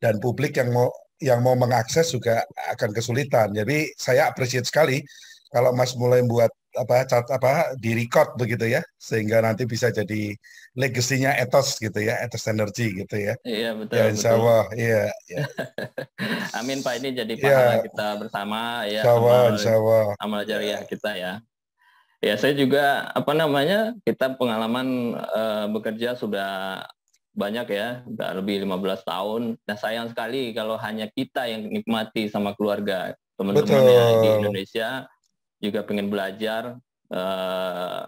dan publik yang mau mengakses juga akan kesulitan. Jadi saya appreciate sekali kalau Mas mulai buat di record begitu ya, sehingga nanti bisa jadi legasinya Ethos gitu ya, Ethos Energy gitu ya. Iya, Ya betul, insya betul. Allah, iya, ya, Amin Pak, ini jadi pahala ya, kita bersama ya, insya Allah, amal insya Allah. amal Ya, jariah kita ya. Ya, saya juga apa namanya, kita pengalaman bekerja sudah banyak ya, udah lebih 15 tahun. Nah, sayang sekali kalau hanya kita yang nikmati sama keluarga. Teman-teman ya di betul, Indonesia juga pengen belajar eh,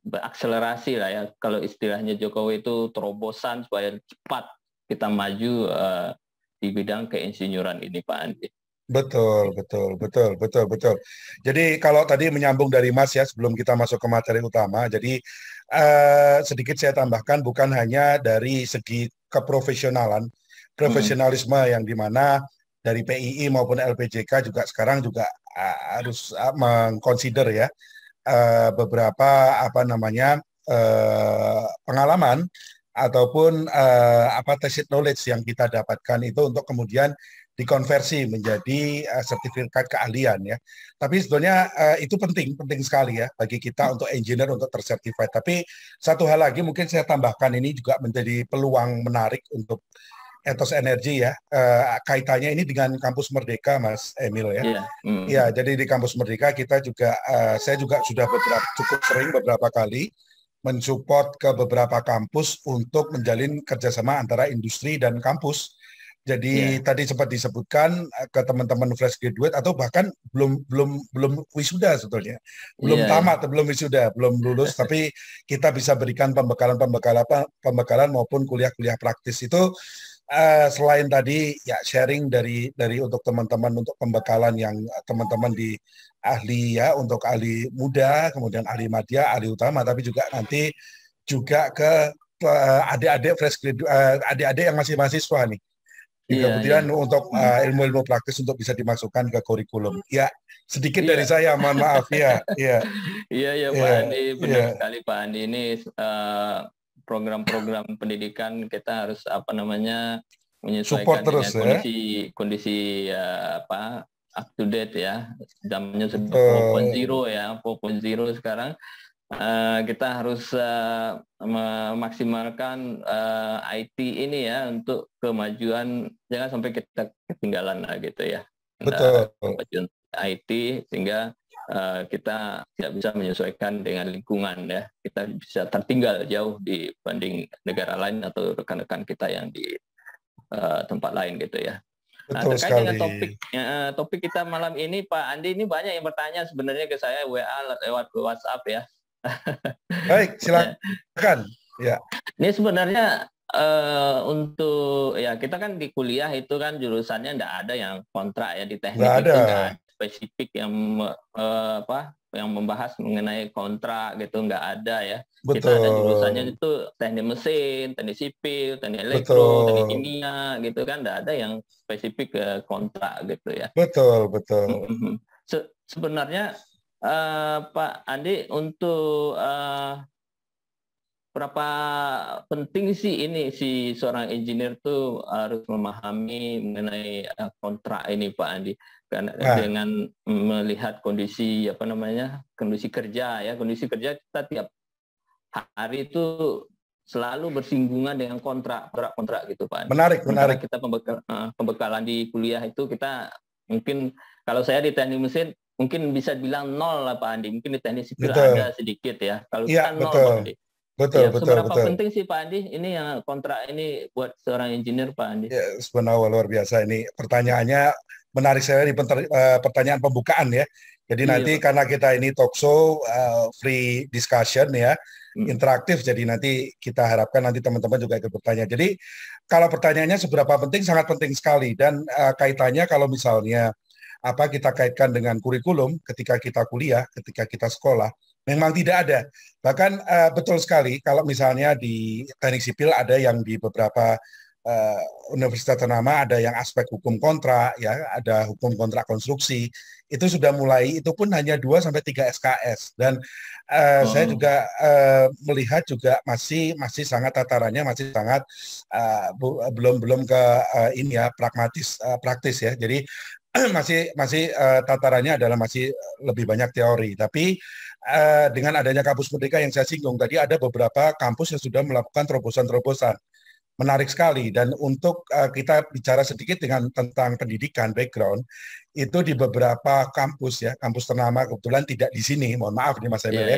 berakselerasi lah ya. Kalau istilahnya Jokowi itu terobosan supaya cepat kita maju di bidang keinsinyuran ini Pak Andi. betul, betul, betul, betul, betul. Jadi kalau tadi menyambung dari Mas ya, sebelum kita masuk ke materi utama, jadi sedikit saya tambahkan bukan hanya dari segi keprofesionalan, Mm-mm. profesionalisme yang dimana dari PII maupun LPJK juga sekarang juga harus mengconsider ya beberapa apa namanya pengalaman ataupun tacit knowledge yang kita dapatkan itu untuk kemudian dikonversi menjadi sertifikat keahlian ya. Tapi sebetulnya itu penting, penting sekali ya bagi kita untuk engineer untuk tersertified. Tapi satu hal lagi mungkin saya tambahkan ini juga menjadi peluang menarik untuk Ethos Energi ya. Kaitannya ini dengan Kampus Merdeka, Mas Emil ya. Iya. Ya, Mm. jadi di Kampus Merdeka kita juga, saya juga sudah cukup sering beberapa kali mensupport ke beberapa kampus untuk menjalin kerjasama antara industri dan kampus. Jadi Iya. tadi sempat disebutkan ke teman-teman fresh graduate atau bahkan belum belum belum wisuda sebetulnya, belum Iya, iya. tamat, belum wisuda, belum lulus, tapi kita bisa berikan pembekalan maupun kuliah-kuliah praktis itu selain tadi ya sharing dari untuk teman-teman untuk pembekalan yang teman-teman di ahli ya untuk ahli muda, kemudian ahli madya, ahli utama, tapi juga nanti juga ke adik-adik fresh graduate, adik-adik yang masih mahasiswa nih. Juga Iya, iya. kemudian untuk Mm. ilmu-ilmu praktis untuk bisa dimasukkan ke kurikulum. Ya, sedikit dari Iya. saya, mohon maaf ya. Iya, Iya, ya Pak iya, Andi, benar iya. sekali Pak Andi. Ini program-program pendidikan kita harus apa namanya Support menyesuaikan terus dengan ya. kondisi kondisi apa up to date ya. Zamannya sudah 4.0 Betul, ya, 4.0 sekarang. Kita harus memaksimalkan IT ini ya untuk kemajuan, jangan sampai kita ketinggalan lah gitu ya. betul. Kemajuan IT sehingga kita tidak bisa menyesuaikan dengan lingkungan ya. Kita bisa tertinggal jauh dibanding negara lain atau rekan-rekan kita yang di tempat lain gitu ya. Nah, Betul terkait dengan sekali. topik kita malam ini Pak Andi, ini banyak yang bertanya sebenarnya ke saya WA lewat WhatsApp ya. Baik, Ya. silakan. Ya, Ini sebenarnya untuk ya kita kan di kuliah itu kan jurusannya enggak ada yang kontrak ya, di nggak teknik ada. itu enggak ada spesifik yang yang membahas mengenai kontrak gitu, enggak ada ya. Kita ada jurusannya Betul, itu teknik mesin, teknik sipil, teknik elektro, teknik betul, kimia gitu kan, enggak ada yang spesifik ke kontrak gitu ya. betul, betul. Mhm. Sebenarnya Pak Andi, untuk berapa penting sih ini si seorang engineer tuh harus memahami mengenai kontrak ini Pak Andi, karena Nah, dengan melihat kondisi apa namanya, kondisi kerja kita tiap hari itu selalu bersinggungan dengan kontrak gitu Pak Andi. menarik, Sementara menarik. kita pembekalan di kuliah itu kita mungkin, kalau saya di teknik mesin mungkin bisa bilang nol lah Pak Andi, mungkin di teknik sipil Betul. ada sedikit ya, kalau Iya, kita nol betul. Pak Andi. Betul, Ya, betul, seberapa betul. penting sih Pak Andi ini yang kontrak ini buat seorang engineer Pak Andi? Ya, sebenarnya luar biasa ini. Pertanyaannya menarik saya di pertanyaan pembukaan ya. Jadi Iya nanti Pak. karena kita ini talk show, free discussion ya, Hmm. interaktif. Jadi nanti kita harapkan nanti teman-teman juga ikut bertanya. Jadi kalau pertanyaannya seberapa penting, sangat penting sekali. Dan kaitannya kalau misalnya kita kaitkan dengan kurikulum ketika kita kuliah, ketika kita sekolah, memang tidak ada. Bahkan betul sekali kalau misalnya di teknik sipil ada yang di beberapa universitas ternama ada yang aspek hukum kontrak, ya, ada hukum kontrak konstruksi, itu sudah mulai, itu pun hanya 2 sampai 3 SKS. Dan saya juga melihat juga masih sangat tatarannya masih sangat belum ke ini ya, pragmatis, praktis ya. Jadi masih tatarannya adalah masih lebih banyak teori. Tapi dengan adanya kampus Merdeka yang saya singgung tadi, ada beberapa kampus yang sudah melakukan terobosan-terobosan menarik sekali. Dan untuk kita bicara sedikit tentang pendidikan background, itu di beberapa kampus ya, kampus ternama kebetulan tidak di sini, mohon maaf nih Mas Emil ya.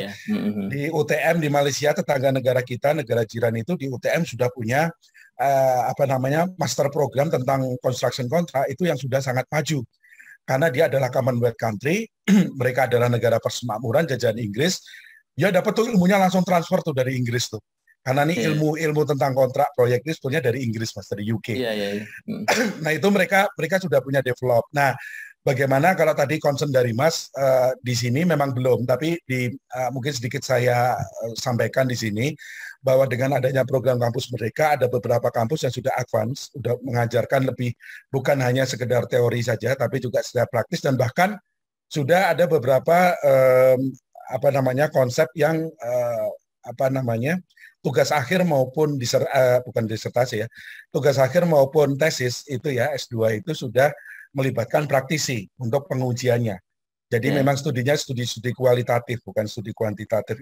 Di UTM di Malaysia, tetangga negara kita, negara jiran itu, di UTM sudah punya master program tentang construction contract itu yang sudah sangat maju. Karena dia adalah Commonwealth country, mereka adalah negara persemakmuran jajahan Inggris, dia dapat tuh ilmunya langsung transfer tuh dari Inggris tuh. Karena ini ilmu tentang kontrak proyek ini sebetulnya dari Inggris, Mas, dari UK. Nah, itu mereka sudah punya develop. Nah, bagaimana kalau tadi concern dari Mas di sini memang belum, tapi mungkin sedikit saya sampaikan di sini bahwa dengan adanya program kampus Merdeka, ada beberapa kampus yang sudah advance, sudah mengajarkan lebih, bukan hanya sekedar teori saja, tapi juga secara praktis, dan bahkan sudah ada beberapa konsep yang tugas akhir maupun bukan disertasi ya, tugas akhir maupun tesis itu ya, S2 itu sudah melibatkan praktisi untuk pengujiannya. Jadi memang studinya studi kualitatif, bukan studi kuantitatif.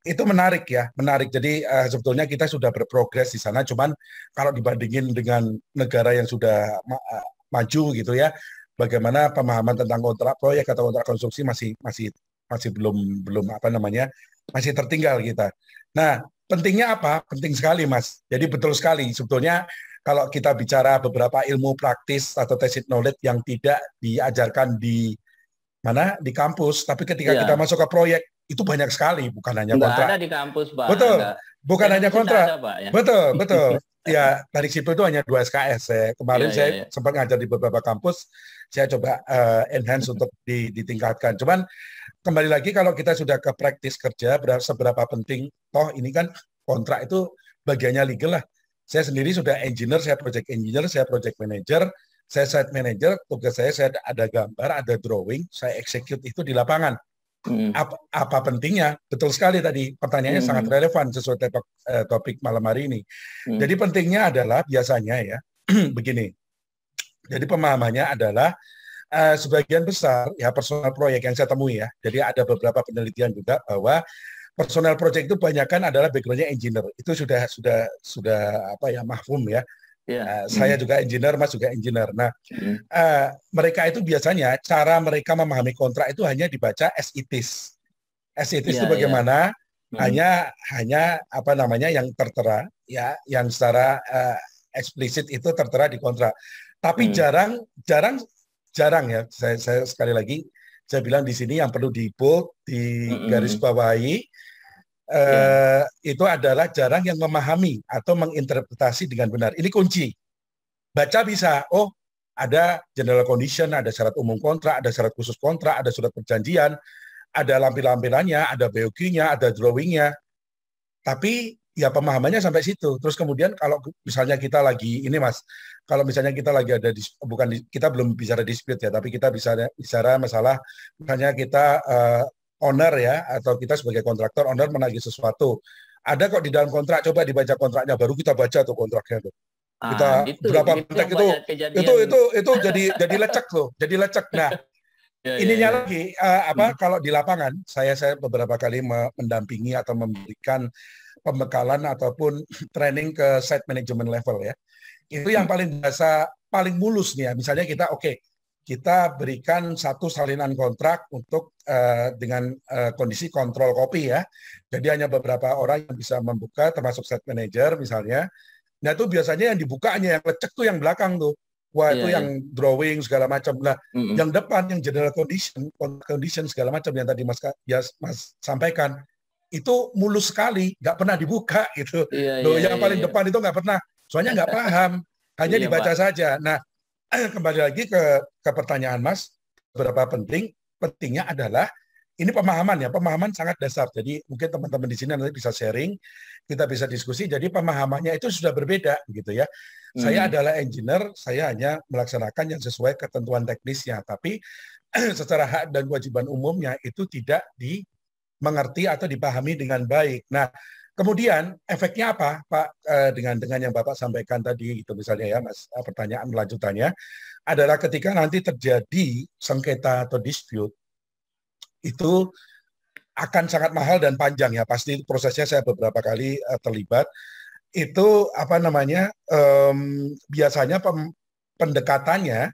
Itu menarik ya, menarik. Jadi sebetulnya kita sudah berprogres di sana, cuman kalau dibandingin dengan negara yang sudah maju gitu ya, bagaimana pemahaman tentang kontrak proyek atau kontrak konstruksi masih belum masih tertinggal kita. Nah, pentingnya apa? Penting sekali, Mas. Jadi betul sekali. Sebetulnya kalau kita bicara beberapa ilmu praktis atau tacit knowledge yang tidak diajarkan di kampus, tapi ketika kita masuk ke proyek, itu banyak sekali, bukan hanya kontrak. Nggak ada di kampus, Pak. Betul. Bukan hanya kontrak. Ada, Pak, ya? Betul. Ya, dari sipil itu hanya 2 SKS. Kemarin saya sempat ngajar di beberapa kampus, saya coba enhance untuk ditingkatkan. Cuman kembali lagi kalau kita sudah ke praktis kerja, seberapa penting, toh ini kan kontrak itu bagiannya legal lah. Saya sendiri sudah engineer, saya project engineer, saya project manager, saya site manager, tugas saya ada gambar, ada drawing, saya execute itu di lapangan. Apa pentingnya? Betul sekali tadi, pertanyaannya sangat relevan sesuai topik malam hari ini. Jadi pentingnya adalah biasanya ya, begini, jadi pemahamannya adalah sebagian besar ya personal proyek yang saya temui ya. Jadi ada beberapa penelitian juga bahwa personal proyek itu kebanyakan adalah background-nya engineer. Itu sudah mahfum ya. Saya juga engineer, Mas juga engineer. Nah, mereka itu biasanya cara mereka memahami kontrak itu hanya dibaca as it is. As it is itu bagaimana? Hanya yang tertera ya, yang secara eksplisit itu tertera di kontrak. Tapi jarang ya, saya sekali lagi saya bilang di sini yang perlu di bold, di garis bawahi, itu adalah jarang yang memahami atau menginterpretasi dengan benar. Ini kunci. Baca bisa, oh ada general condition, ada syarat umum kontrak, ada syarat khusus kontrak, ada surat perjanjian, ada lampiran-lampirannya, ada BOQ-nya, ada drawing-nya. Tapi ya pemahamannya sampai situ. Terus kemudian kalau misalnya kita lagi ini, Mas, kalau misalnya kita lagi ada kita belum bicara dispute ya, tapi kita bisa bicara masalah misalnya kita owner ya, atau kita sebagai kontraktor owner menagih sesuatu. Ada kok di dalam kontrak, coba dibaca kontraknya, baru kita baca tuh kontraknya tuh. Kita berapa kontak itu jadi lecek loh, jadi lecek. Nah, ininya lagi kalau di lapangan saya beberapa kali mendampingi atau memberikan pembekalan ataupun training ke site management level ya. Itu yang paling biasa, paling mulus nih ya. Misalnya kita berikan satu salinan kontrak untuk dengan kondisi kontrol kopi ya. Jadi hanya beberapa orang yang bisa membuka, termasuk site manager misalnya. Nah itu biasanya yang dibuka hanya yang lecek tuh yang belakang tuh. Wah itu yang drawing segala macam. Nah yang depan yang general condition segala macam yang tadi Mas sampaikan itu mulus sekali, nggak pernah dibuka gitu. Yang paling depan itu nggak pernah, soalnya nggak paham, hanya dibaca saja. Nah kembali lagi ke pertanyaan Mas, berapa pentingnya adalah ini pemahaman ya, pemahaman sangat dasar. Jadi mungkin teman-teman di sini nanti bisa sharing, kita bisa diskusi. Jadi pemahamannya itu sudah berbeda gitu ya. Saya adalah engineer, saya hanya melaksanakan yang sesuai ketentuan teknisnya, tapi secara hak dan kewajiban umumnya itu tidak dimengerti atau dipahami dengan baik. Nah, kemudian efeknya apa, Pak? Dengan yang Bapak sampaikan tadi, itu misalnya ya, Mas, pertanyaan lanjutannya adalah ketika nanti terjadi sengketa atau dispute, itu akan sangat mahal dan panjang ya. Pasti prosesnya saya beberapa kali terlibat. Itu apa namanya? Biasanya pendekatannya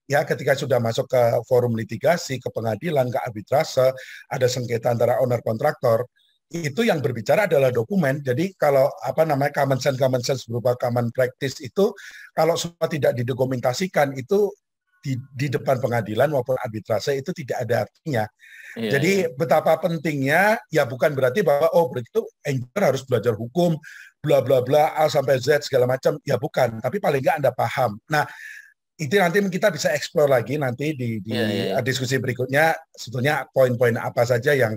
ya ketika sudah masuk ke forum litigasi, ke pengadilan, ke arbitrase, ada sengketa antara owner kontraktor, itu yang berbicara adalah dokumen. Jadi kalau apa namanya common sense berupa common practice itu kalau semua tidak didokumentasikan itu di depan pengadilan maupun arbitrase itu tidak ada artinya. Jadi betapa pentingnya ya bukan berarti bahwa berarti itu engineer harus belajar hukum bla bla bla A sampai Z segala macam, ya bukan, tapi paling nggak Anda paham. Nah, itu nanti kita bisa explore lagi nanti di diskusi berikutnya sebetulnya poin-poin apa saja yang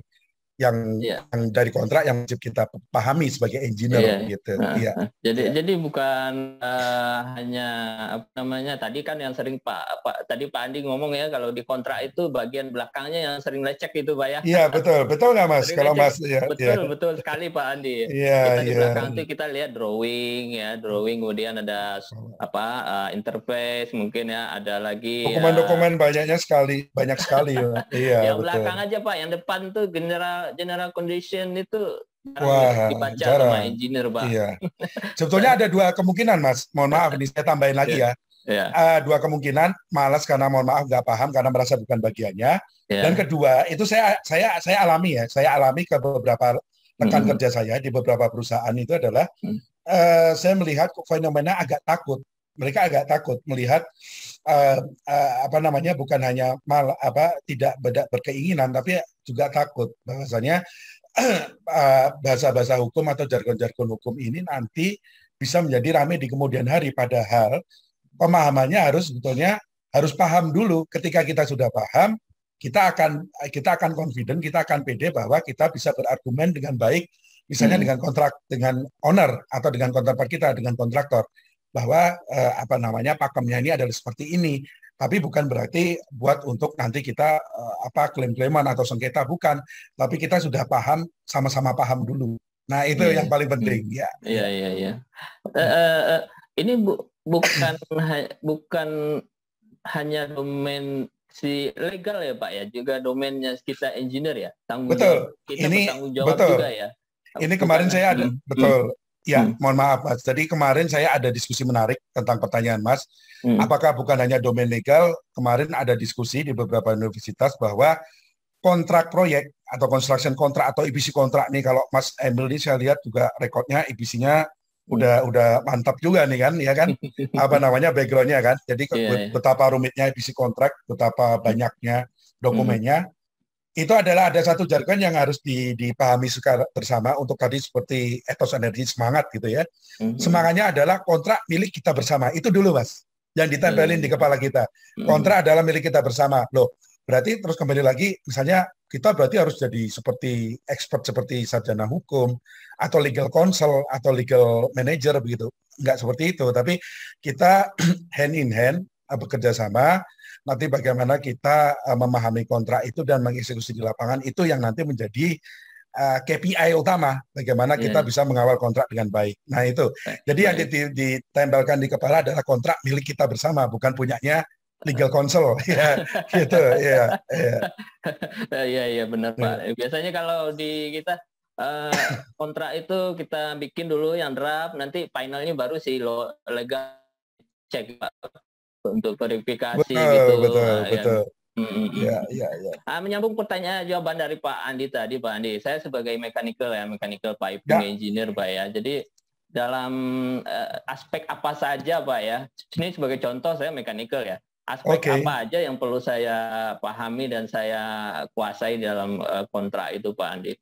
dari kontrak yang wajib kita pahami sebagai engineer gitu. Jadi bukan hanya apa namanya tadi kan yang sering Pak Andi ngomong ya, kalau di kontrak itu bagian belakangnya yang sering lecek itu Pak ya. Iya betul nggak Mas? Kalau Mas betul sekali Pak Andi. Kita di belakang itu kita lihat drawing kemudian ada interface mungkin ya, ada lagi dokumen banyak sekali. Iya. Yang belakang aja Pak, yang depan tuh general condition itu dibaca jarang sama engineer Pak. Iya. Sebetulnya ada dua kemungkinan Mas. Mohon maaf ini saya tambahin lagi ya. Dua kemungkinan, malas karena mohon maaf nggak paham karena merasa bukan bagiannya. Dan kedua itu saya alami ya. Saya alami ke beberapa rekan kerja saya di beberapa perusahaan itu adalah saya melihat fenomena agak takut. Mereka agak takut melihat bukan hanya tidak berkeinginan tapi juga takut bahwasanya bahasa-bahasa hukum atau jargon-jargon hukum ini nanti bisa menjadi ramai di kemudian hari, padahal pemahamannya sebetulnya harus paham dulu. Ketika kita sudah paham, kita akan confident, kita akan pede bahwa kita bisa berargumen dengan baik, misalnya dengan dengan owner atau dengan counterpart kita, dengan kontraktor, bahwa pakemnya ini adalah seperti ini. Tapi bukan berarti buat untuk nanti kita klaim-klaiman atau sengketa, bukan. Tapi kita sudah paham, sama-sama paham dulu. Nah itu yang paling penting ya. Iya. Ini bukan hanya domain si legal ya Pak ya, juga domainnya kita engineer ya. Bertanggung jawab juga ya. Ini kemarin saya ada betul. Ya, mohon maaf Mas. Jadi kemarin saya ada diskusi menarik tentang pertanyaan Mas. Apakah bukan hanya domain legal? Kemarin ada diskusi di beberapa universitas bahwa kontrak proyek atau construction kontrak atau EPC kontrak nih, kalau Mas Emil ini saya lihat juga rekodnya EPC-nya udah mantap juga nih kan, ya kan? Background-nya kan. Jadi betapa rumitnya EPC kontrak, betapa banyaknya dokumennya. Itu adalah ada satu jargon yang harus dipahami bersama untuk tadi seperti etos energi semangat gitu ya. Semangatnya adalah kontrak milik kita bersama. Itu dulu Mas, yang ditempelin di kepala kita. Kontrak adalah milik kita bersama. Loh, berarti terus kembali lagi, misalnya kita berarti harus jadi seperti expert seperti sarjana hukum atau legal counsel atau legal manager begitu. Enggak seperti itu, tapi kita hand in hand bekerja sama. Nanti bagaimana kita memahami kontrak itu dan mengeksekusi di lapangan, itu yang nanti menjadi KPI utama, bagaimana kita bisa mengawal kontrak dengan baik. Nah itu, jadi yang ditempelkan di kepala adalah kontrak milik kita bersama, bukan punyanya legal counsel, ya gitu, ya. Iya benar Pak. Biasanya kalau di kita kontrak itu kita bikin dulu yang draft, nanti finalnya baru si legal cek Pak. Untuk verifikasi betul. Ya. Menyambung pertanyaan jawaban dari Pak Andi tadi, Pak Andi, saya sebagai mechanical piping engineer Pak ya. Jadi dalam aspek apa saja Pak ya? Ini sebagai contoh saya mechanical ya. Aspek apa aja yang perlu saya pahami dan saya kuasai dalam kontrak itu Pak Andi?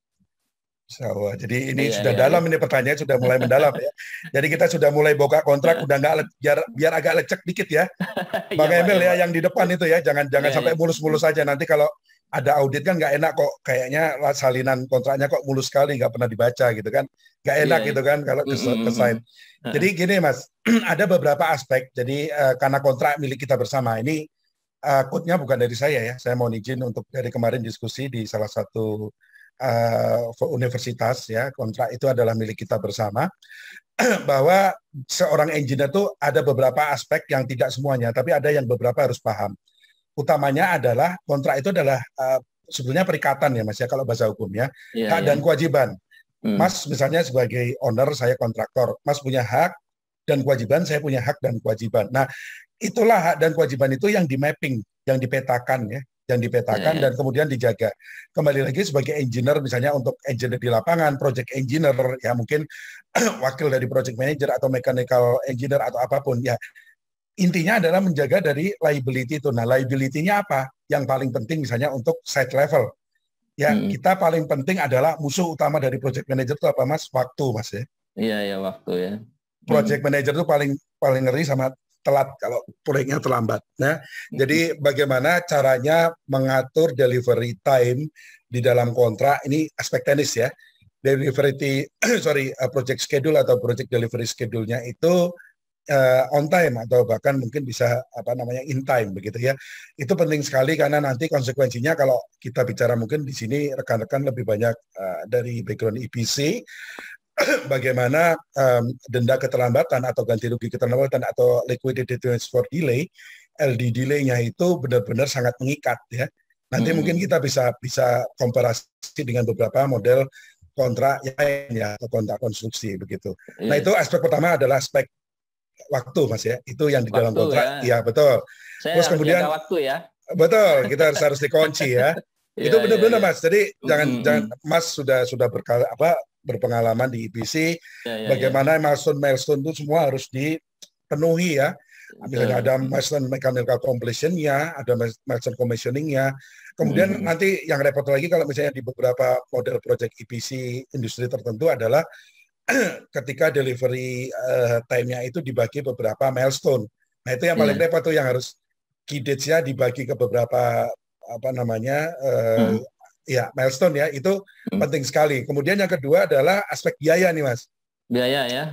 Jadi ini sudah dalam. Ini pertanyaan sudah mulai mendalam ya. Jadi kita sudah mulai buka kontrak, udah nggak biar agak lecek dikit ya. Bang Emil ya yang di depan itu ya, jangan sampai mulus-mulus saja. Nanti kalau ada audit kan nggak enak kok, kayaknya salinan kontraknya kok mulus sekali, nggak pernah dibaca gitu kan, nggak Iya, enak iya. gitu kan kalau ke sign. Jadi gini Mas, ada beberapa aspek. Jadi karena kontrak milik kita bersama ini, quote-nya bukan dari saya mohon izin untuk dari kemarin diskusi di salah satu universitas ya, kontrak itu adalah milik kita bersama. Bahwa seorang engineer itu ada beberapa aspek yang tidak semuanya, tapi ada yang beberapa harus paham. Utamanya adalah kontrak itu adalah sebetulnya perikatan ya Mas ya kalau bahasa hukumnya, Iya, hak iya. dan kewajiban. Hmm. Mas misalnya sebagai owner, saya kontraktor, Mas punya hak dan kewajiban, saya punya hak dan kewajiban. Nah, itulah hak dan kewajiban itu yang di mapping, yang dipetakan ya, yang Iya, dipetakan iya. dan kemudian dijaga. Kembali lagi sebagai engineer, misalnya untuk engineer di lapangan, project engineer, ya mungkin wakil dari project manager atau mechanical engineer atau apapun ya, intinya adalah menjaga dari liability itu. Nah, liability-nya apa? Yang paling penting misalnya untuk site level. Ya, Hmm. kita paling penting adalah musuh utama dari project manager itu apa, Mas? Waktu, Mas ya. Iya, ya, waktu ya. Project manager itu paling paling ngeri sama telat kalau proyeknya terlambat. Nah, jadi bagaimana caranya mengatur delivery time di dalam kontrak, ini aspek teknis ya. Delivery project schedule atau project delivery schedule-nya itu on time atau bahkan mungkin bisa apa namanya in time begitu ya. Itu penting sekali karena nanti konsekuensinya kalau kita bicara mungkin di sini rekan-rekan lebih banyak dari background EPC, bagaimana denda keterlambatan atau ganti rugi keterlambatan atau liquidated damages for delay, LD delay-nya itu benar-benar sangat mengikat ya. Nanti mungkin kita bisa komparasi dengan beberapa model kontrak yang lain ya atau kontrak konstruksi begitu. Nah, itu aspek pertama adalah aspek waktu Mas ya. Itu yang di dalam Waktu kontrak. ya. Iya, betul. Saya Terus harus kemudian jaga waktu ya. betul, kita harus dikunci ya. Iya, Itu iya, benar-benar iya. Mas. Jadi jangan Mas sudah berpengalaman di EPC, Iya, iya, iya. bagaimana milestone itu semua harus dipenuhi ya. Misalnya ada milestone mechanical completion-nya, ada milestone commissioning-nya. Kemudian nanti yang repot lagi kalau misalnya di beberapa model project EPC industri tertentu adalah ketika delivery time-nya itu dibagi beberapa milestone. Nah, itu yang paling repot tuh yang harus key dates-nya dibagi ke beberapa apa namanya ya milestone ya, itu penting sekali. Kemudian yang kedua adalah aspek biaya nih Mas. Biaya ya.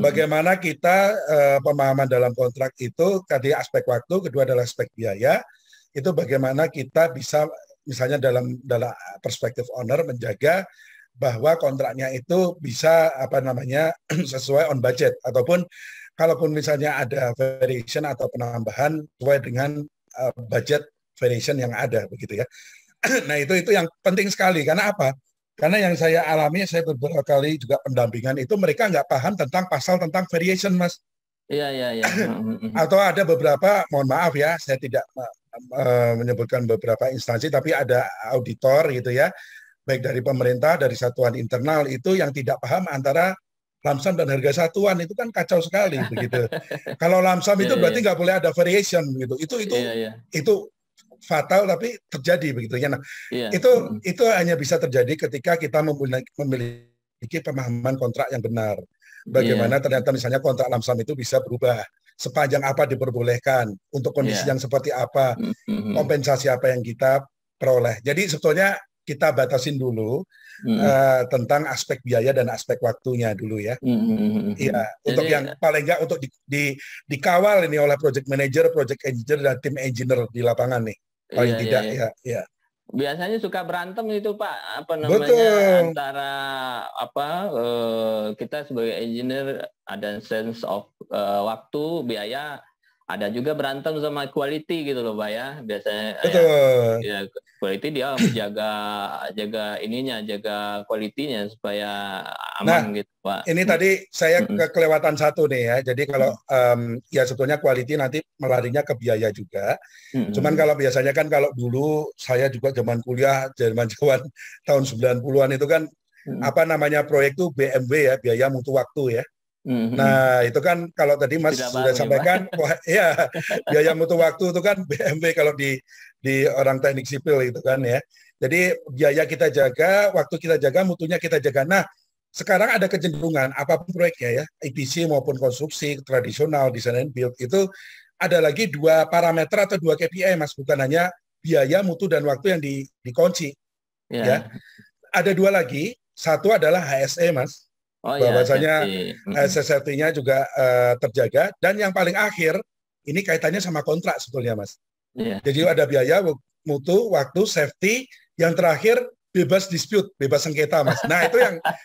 Bagaimana kita pemahaman dalam kontrak itu tadi aspek waktu, kedua adalah aspek biaya. Itu bagaimana kita bisa misalnya dalam perspektif owner menjaga bahwa kontraknya itu bisa apa namanya sesuai on budget ataupun kalaupun misalnya ada variation atau penambahan sesuai dengan budget variation yang ada begitu ya. Nah, itu yang penting sekali karena apa? Karena yang saya alami, saya beberapa kali juga pendampingan itu mereka nggak paham tentang pasal tentang variation, Mas. Iya, iya, iya. Atau ada beberapa, mohon maaf ya, saya tidak menyebutkan beberapa instansi, tapi ada auditor gitu ya, baik dari pemerintah, dari satuan internal itu yang tidak paham antara lamsam dan harga satuan, itu kan kacau sekali begitu. Kalau lamsam itu berarti nggak boleh ada variation gitu. Itu fatal tapi terjadi begitu ya. Nah, itu hanya bisa terjadi ketika kita memiliki pemahaman kontrak yang benar. Bagaimana ternyata misalnya kontrak lamsam itu bisa berubah, sepanjang apa diperbolehkan, untuk kondisi yang seperti apa, kompensasi apa yang kita peroleh. Jadi sebetulnya kita batasin dulu tentang aspek biaya dan aspek waktunya dulu ya. Iya, untuk yang paling enggak untuk dikawal ini oleh project manager, project engineer dan tim engineer di lapangan nih. Paling tidak ya. Biasanya suka berantem itu Pak, apa namanya betul. Antara kita sebagai engineer ada sense of waktu, biaya, ada juga berantem sama quality gitu loh Pak ya. Biasanya betul. ya quality dia jaga ininya, jaga quality-nya supaya aman gitu Pak. Ini tadi saya kelewatan satu nih ya. Jadi kalau ya sebetulnya quality nanti melarinya ke biaya juga. Cuman kalau biasanya kan kalau dulu saya juga zaman kuliah, zaman tahun 90-an itu kan apa namanya proyek itu BMW ya, biaya mutu waktu ya. Nah, itu kan kalau tadi Mas sudah sampaikan, ya biaya mutu waktu itu kan BMW kalau di orang teknik sipil itu kan ya. Jadi biaya kita jaga, waktu kita jaga, mutunya kita jaga. Nah, sekarang ada kecenderungan apapun proyeknya ya, EPC maupun konstruksi tradisional, design and build itu ada lagi dua parameter atau dua KPI Mas, bukan hanya biaya, mutu, dan waktu yang dikunci. Ya. Ada dua lagi. Satu adalah HSE, Mas. Oh ya, Bahwasanya safety. safety-nya juga terjaga. Dan yang paling akhir, ini kaitannya sama kontrak sebetulnya, Mas. Yeah. Jadi ada biaya, mutu, waktu, safety. Yang terakhir bebas dispute, bebas sengketa, Mas. Nah itu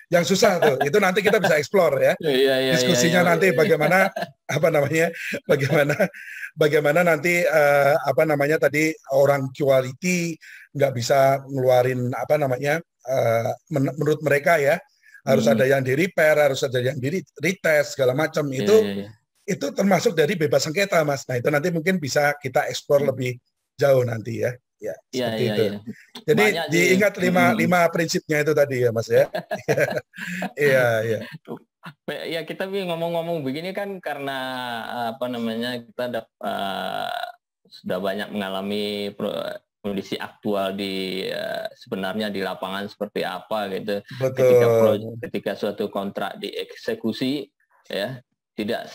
yang susah tuh. Itu nanti kita bisa explore ya. Diskusinya nanti bagaimana bagaimana nanti tadi orang quality nggak bisa ngeluarin menurut mereka ya harus ada yang di repair, harus ada yang di retest segala macam itu termasuk dari bebas sengketa, Mas. Nah itu nanti mungkin bisa kita explore lebih jauh nanti ya. Ya, seperti itu. Jadi banyak diingat lima prinsipnya itu tadi ya, Mas ya. Iya. Ya kita ngomong-ngomong begini kan karena kita sudah banyak mengalami kondisi aktual di sebenarnya di lapangan seperti apa gitu. Betul. Ketika suatu kontrak dieksekusi ya tidak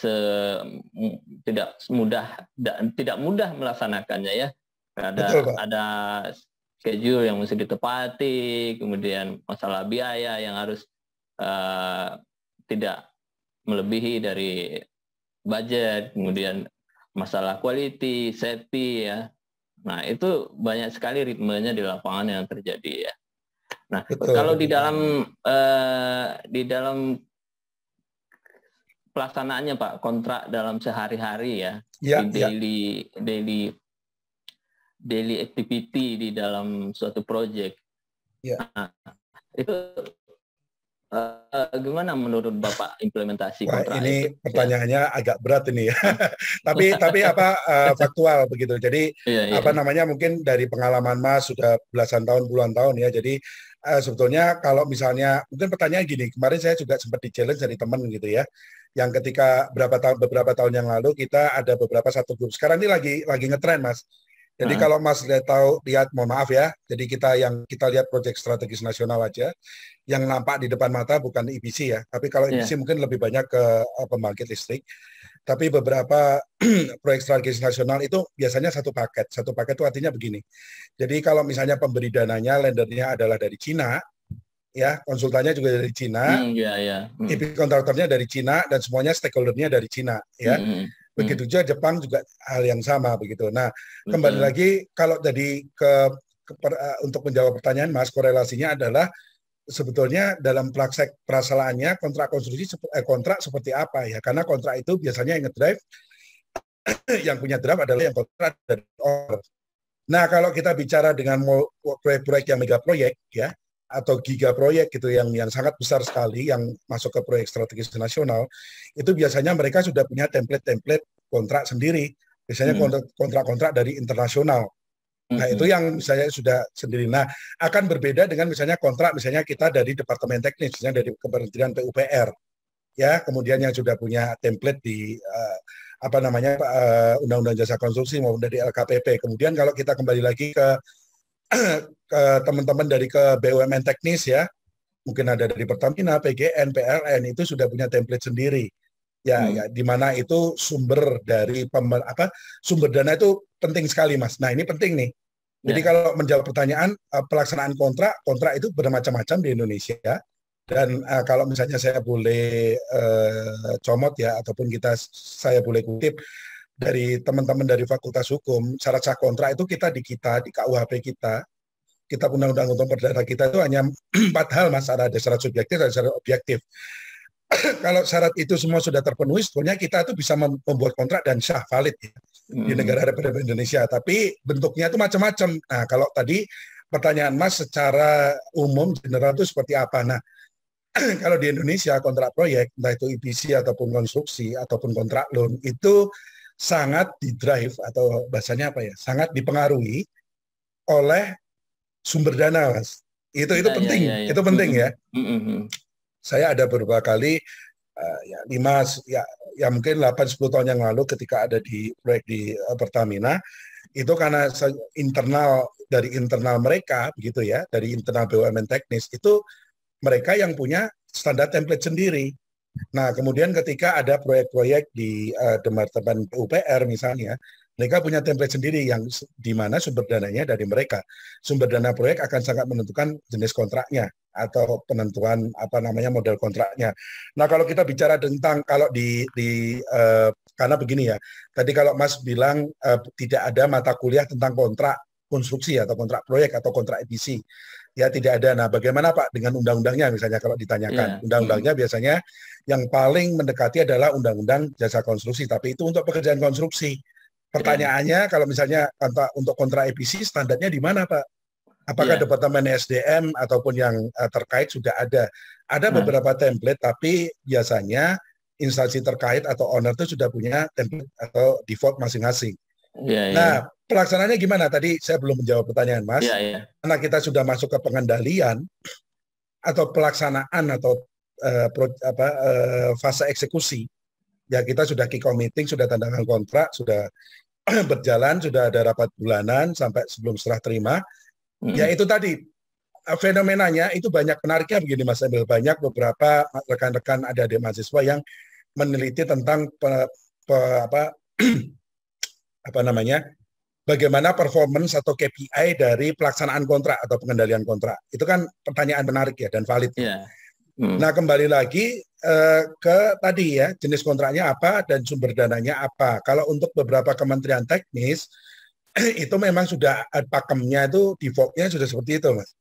mudah melaksanakannya ya. Ada schedule yang mesti ditepati, kemudian masalah biaya yang harus tidak melebihi dari budget, kemudian masalah quality, safety ya. Nah, itu banyak sekali ritmenya di lapangan yang terjadi ya. Nah, kalau di dalam pelaksanaannya Pak, kontrak dalam sehari-hari ya, daily activity di dalam suatu project. Nah, itu gimana menurut Bapak implementasi kontrak ini itu? Pertanyaannya agak berat ini ya. tapi faktual begitu. Jadi mungkin dari pengalaman Mas sudah belasan tahun, puluhan tahun ya. Jadi sebetulnya kalau misalnya mungkin pertanyaan gini, kemarin saya juga sempat di-challenge dari teman gitu ya. Yang ketika beberapa tahun yang lalu kita ada beberapa satu grup. Sekarang ini lagi ngetren, Mas. Jadi kalau Mas lihat, mohon maaf ya, jadi kita lihat proyek strategis nasional aja, yang nampak di depan mata bukan EPC ya, tapi kalau EPC mungkin lebih banyak ke pembangkit listrik. Tapi beberapa proyek strategis nasional itu biasanya satu paket. Satu paket itu artinya begini. Jadi kalau misalnya pemberi dananya, lendernya adalah dari Cina, ya konsultannya juga dari Cina, EPC kontraktornya dari Cina, dan semuanya stakeholdernya dari Cina, ya. Begitu juga Jepang juga hal yang sama begitu. Nah, kembali lagi kalau tadi untuk menjawab pertanyaan Mas, korelasinya adalah sebetulnya dalam praktek perasaannya kontrak seperti apa ya? Karena kontrak itu biasanya yang ngedrive yang punya draft adalah yang kontrak dari order. Nah, kalau kita bicara dengan proyek-proyek yang mega proyek ya atau giga proyek gitu yang sangat besar sekali yang masuk ke proyek strategis nasional, itu biasanya mereka sudah punya template kontrak sendiri, biasanya kontrak-kontrak dari internasional. Nah, itu yang saya sudah sendiri. Nah, akan berbeda dengan misalnya kontrak misalnya kita dari Departemen Teknis, misalnya dari Kementerian PUPR, ya, kemudian yang sudah punya template di Undang-Undang Jasa Konstruksi maupun dari LKPP. Kemudian kalau kita kembali lagi ke teman-teman dari ke BUMN teknis ya, mungkin ada dari Pertamina, PGN, PLN itu sudah punya template sendiri. Ya, di mana itu sumber dari sumber dana itu penting sekali, Mas. Nah, ini penting nih. Jadi kalau menjawab pertanyaan pelaksanaan kontrak itu bermacam-macam di Indonesia. Dan kalau misalnya saya boleh comot ya, ataupun saya boleh kutip dari teman-teman dari Fakultas Hukum, syarat sah kontrak itu di KUHP kita Undang-Undang Hukum Perdata kita itu hanya 4 hal, Mas. Ada syarat subjektif, ada syarat objektif. Kalau syarat itu semua sudah terpenuhi, sebetulnya kita itu bisa membuat kontrak dan sah, valid ya, di negara Republik Indonesia. Tapi bentuknya itu macam-macam. Nah, kalau tadi pertanyaan Mas secara umum, general itu seperti apa? Nah, kalau di Indonesia kontrak proyek, entah itu EPC ataupun konstruksi ataupun kontrak loan, itu sangat di-drive atau bahasanya apa ya? Sangat dipengaruhi oleh sumber dana, Mas. Itu penting, itu penting ya. Saya ada beberapa kali mungkin 8-10 tahun yang lalu ketika ada di proyek di Pertamina, itu karena dari internal mereka begitu ya, dari internal BUMN teknis itu mereka yang punya standar template sendiri. Nah, kemudian ketika ada proyek-proyek di Departemen PUPR misalnya, Mereka punya template sendiri yang di mana sumber dananya dari mereka. Sumber dana proyek akan sangat menentukan jenis kontraknya atau penentuan apa namanya model kontraknya. Nah, kalau kita bicara tentang kalau karena begini ya, tadi kalau Mas bilang tidak ada mata kuliah tentang kontrak konstruksi atau kontrak proyek atau kontrak EPC. Ya tidak ada. Nah, bagaimana Pak dengan undang-undangnya misalnya kalau ditanyakan. Iya. Undang-undangnya biasanya yang paling mendekati adalah undang-undang jasa konstruksi, tapi itu untuk pekerjaan konstruksi. Iya. Pertanyaannya, kalau misalnya untuk kontrak EPC, standarnya di mana, Pak? Apakah Iya. Departemen SDM ataupun yang terkait sudah ada? Ada Nah, beberapa template, tapi biasanya instansi terkait atau owner itu sudah punya template atau default masing-masing. iya, iya. Nah, pelaksanaannya gimana? Tadi saya belum menjawab pertanyaan, Iya, Mas. iya. Karena kita sudah masuk ke pengendalian atau pelaksanaan atau fase eksekusi, ya kita sudah kick-off meeting, sudah tanda tangan kontrak, sudah berjalan, sudah ada rapat bulanan sampai sebelum serah terima. Ya itu tadi, fenomenanya itu banyak menariknya begini Mas Emil. Banyak beberapa rekan-rekan adik-adik mahasiswa yang meneliti tentang apa, apa namanya, bagaimana performance atau KPI dari pelaksanaan kontrak atau pengendalian kontrak. Itu kan pertanyaan menarik ya dan valid. Iya. Nah, kembali lagi ke tadi ya, jenis kontraknya apa dan sumber dananya apa. Kalau untuk beberapa kementerian teknis, itu memang sudah pakemnya itu defaultnya sudah seperti itu, Mas.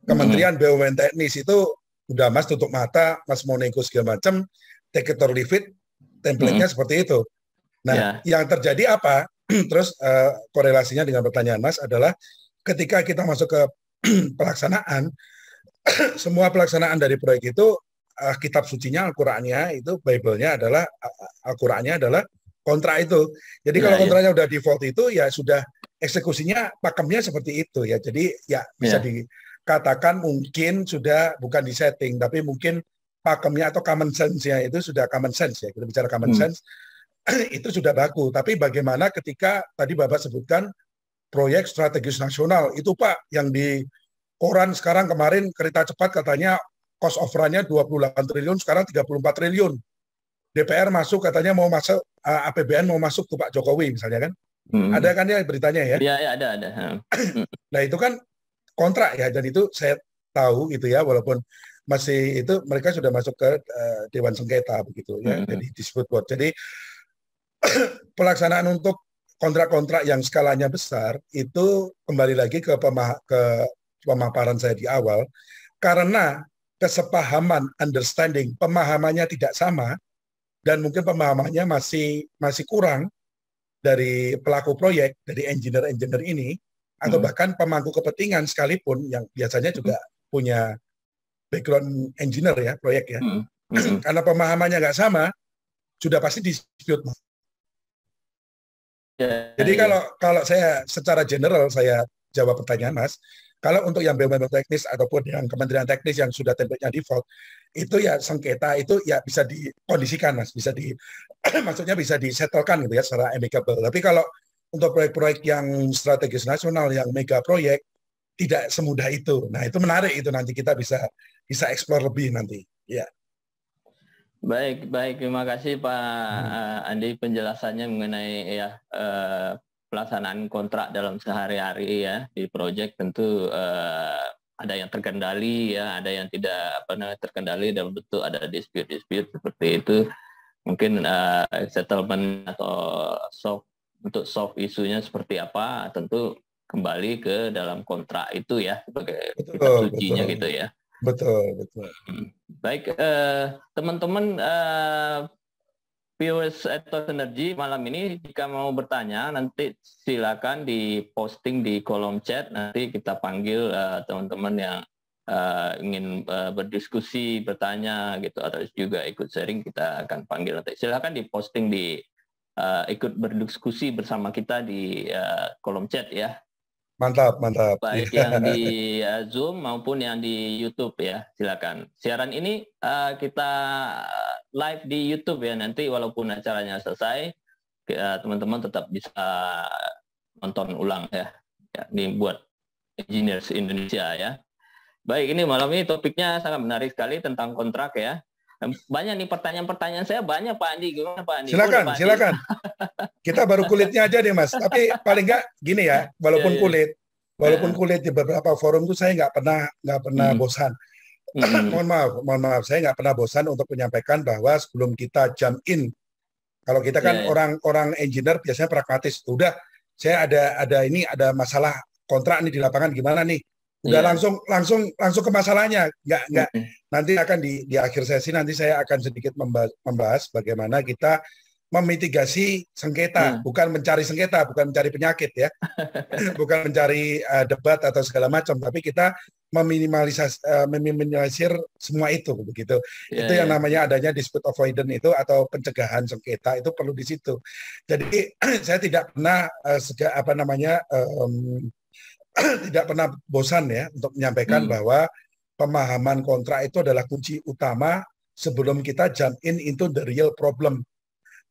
Kementerian BUMN teknis itu udah Mas tutup mata, Mas mau nego segala macam, take it or leave it, template-nya seperti itu. Nah, yang terjadi apa? Terus korelasinya dengan pertanyaan Mas adalah ketika kita masuk ke pelaksanaan, semua pelaksanaan dari proyek itu kitab sucinya Al-Qur'annya itu Bible-nya adalah Al-Qur'annya adalah kontrak itu. Jadi kalau kontraknya udah default itu ya sudah eksekusinya pakemnya seperti itu ya. Jadi ya bisa dikatakan mungkin sudah bukan di setting tapi mungkin pakemnya atau common sense-nya itu sudah common sense ya. Kita bicara common sense itu sudah baku. Tapi bagaimana ketika tadi Bapak sebutkan proyek strategis nasional itu Pak yang di koran sekarang kemarin kereta cepat katanya cost of run-nya 28 triliun, sekarang 34 triliun. DPR masuk katanya mau masuk, APBN mau masuk tuh Pak Jokowi misalnya kan. Ada kan ya beritanya ya? Iya, ada. Nah itu kan kontrak ya, dan itu saya tahu gitu ya, walaupun masih itu mereka sudah masuk ke Dewan Sengketa begitu ya, jadi dispute board. Jadi pelaksanaan untuk kontrak-kontrak yang skalanya besar itu kembali lagi ke pemaparan saya di awal, karena kesepahaman, understanding, pemahamannya tidak sama, dan mungkin pemahamannya masih kurang dari pelaku proyek, dari engineer-engineer ini, atau bahkan pemangku kepentingan sekalipun, yang biasanya juga punya background engineer ya, proyek ya. Karena pemahamannya nggak sama, sudah pasti dispute. Jadi kalau saya secara general saya jawab pertanyaan Mas, kalau untuk yang BUMN teknis ataupun yang kementerian teknis yang sudah template-nya default, itu ya sengketa itu ya bisa dikondisikan Mas, bisa maksudnya bisa disettlekan gitu ya secara amicable. Tapi kalau untuk proyek-proyek yang strategis nasional, yang mega proyek, tidak semudah itu. Nah itu menarik, itu nanti kita bisa explore lebih nanti. Ya. Baik. Terima kasih Pak Andi penjelasannya mengenai pelaksanaan kontrak dalam sehari-hari ya di proyek. Tentu ada yang terkendali ya, ada yang tidak terkendali dalam bentuk ada dispute seperti itu. Mungkin settlement atau untuk soft isunya seperti apa tentu kembali ke dalam kontrak itu ya sebagai kitab sucinya gitu ya. Betul. Baik, teman-teman viewers Ethos Energy malam ini jika mau bertanya nanti silakan diposting di kolom chat, nanti kita panggil teman-teman yang ingin berdiskusi, bertanya gitu atau juga ikut sharing, kita akan panggil nanti. Silakan diposting ikut berdiskusi bersama kita di kolom chat ya. Mantap. Baik yang di Zoom maupun yang di YouTube ya, silakan. Siaran ini kita live di YouTube ya, nanti walaupun acaranya selesai, teman-teman tetap bisa nonton ulang ya. Ini buat engineers Indonesia ya. Baik, ini malam ini topiknya sangat menarik sekali tentang kontrak ya. Banyak nih pertanyaan-pertanyaan saya banyak Pak Andi. Gimana Pak Andi? Boleh, Silakan, Pak Andi? silakan. Kita baru kulitnya aja deh Mas. Tapi paling nggak gini ya, walaupun Ya, ya. walaupun kulit di beberapa forum tuh saya nggak pernah Mm, bosan. mm, Mohon maaf, saya nggak pernah bosan untuk menyampaikan bahwa sebelum kita jump in, kalau kita kan ya, ya. orang engineer biasanya pragmatis. Udah, saya ada masalah kontrak nih di lapangan gimana nih? Udah Iya. langsung ke masalahnya. Nggak. Mm, Nanti akan di akhir sesi nanti saya akan sedikit membahas bagaimana kita memitigasi sengketa, mm. bukan mencari sengketa, bukan mencari penyakit ya, bukan mencari debat atau segala macam, tapi kita meminimalisir semua itu begitu. Ya, Itu yang ya. namanya adanya dispute avoidance itu atau pencegahan sengketa itu perlu di situ. Jadi saya tidak pernah tidak pernah bosan ya untuk menyampaikan Mm. bahwa pemahaman kontrak itu adalah kunci utama sebelum kita jump in into the real problem.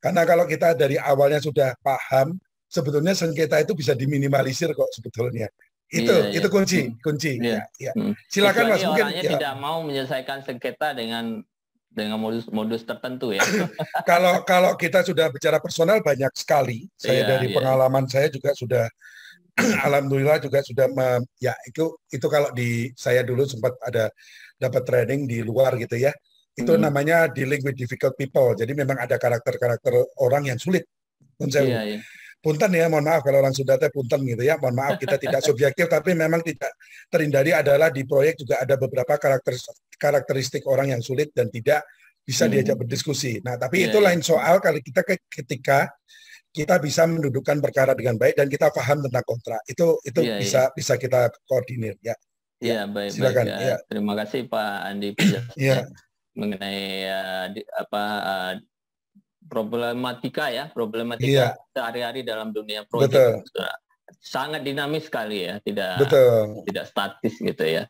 Karena kalau kita dari awalnya sudah paham, sebetulnya sengketa itu bisa diminimalisir kok sebetulnya. Iya, iya. Itu kunci, Mm. kunci. Iya. Ya, ya. Mm. Silakan Kecuali Mas, mungkin orangnya ya. tidak mau menyelesaikan sengketa dengan modus tertentu ya. Kalau kita sudah bicara personal banyak sekali. Saya Iya, dari iya. pengalaman saya juga sudah Mm. alhamdulillah juga sudah ya itu kalau di saya dulu sempat ada dapat training di luar gitu ya. Itu Mm. namanya dealing with difficult people. Jadi memang ada karakter-karakter orang yang sulit. Iya, iya. Punten ya, mohon maaf kalau orang Sunda teh punten gitu ya. Mohon maaf kita tidak subjektif, tapi memang tidak terhindari adalah di proyek juga ada beberapa karakteristik orang yang sulit dan tidak bisa diajak Mm. berdiskusi. Nah, tapi Iya, itu iya. lain soal kalau ketika kita bisa mendudukkan perkara dengan baik dan kita paham tentang kontrak. Itu Iya, iya. bisa kita koordinir ya. Iya, Ya, baik-baik. silakan. Ya, Terima kasih Pak Andi penjelasannya ya, mengenai problematika iya, sehari-hari dalam dunia proyek betul, sangat dinamis sekali ya, tidak betul, tidak statis gitu ya.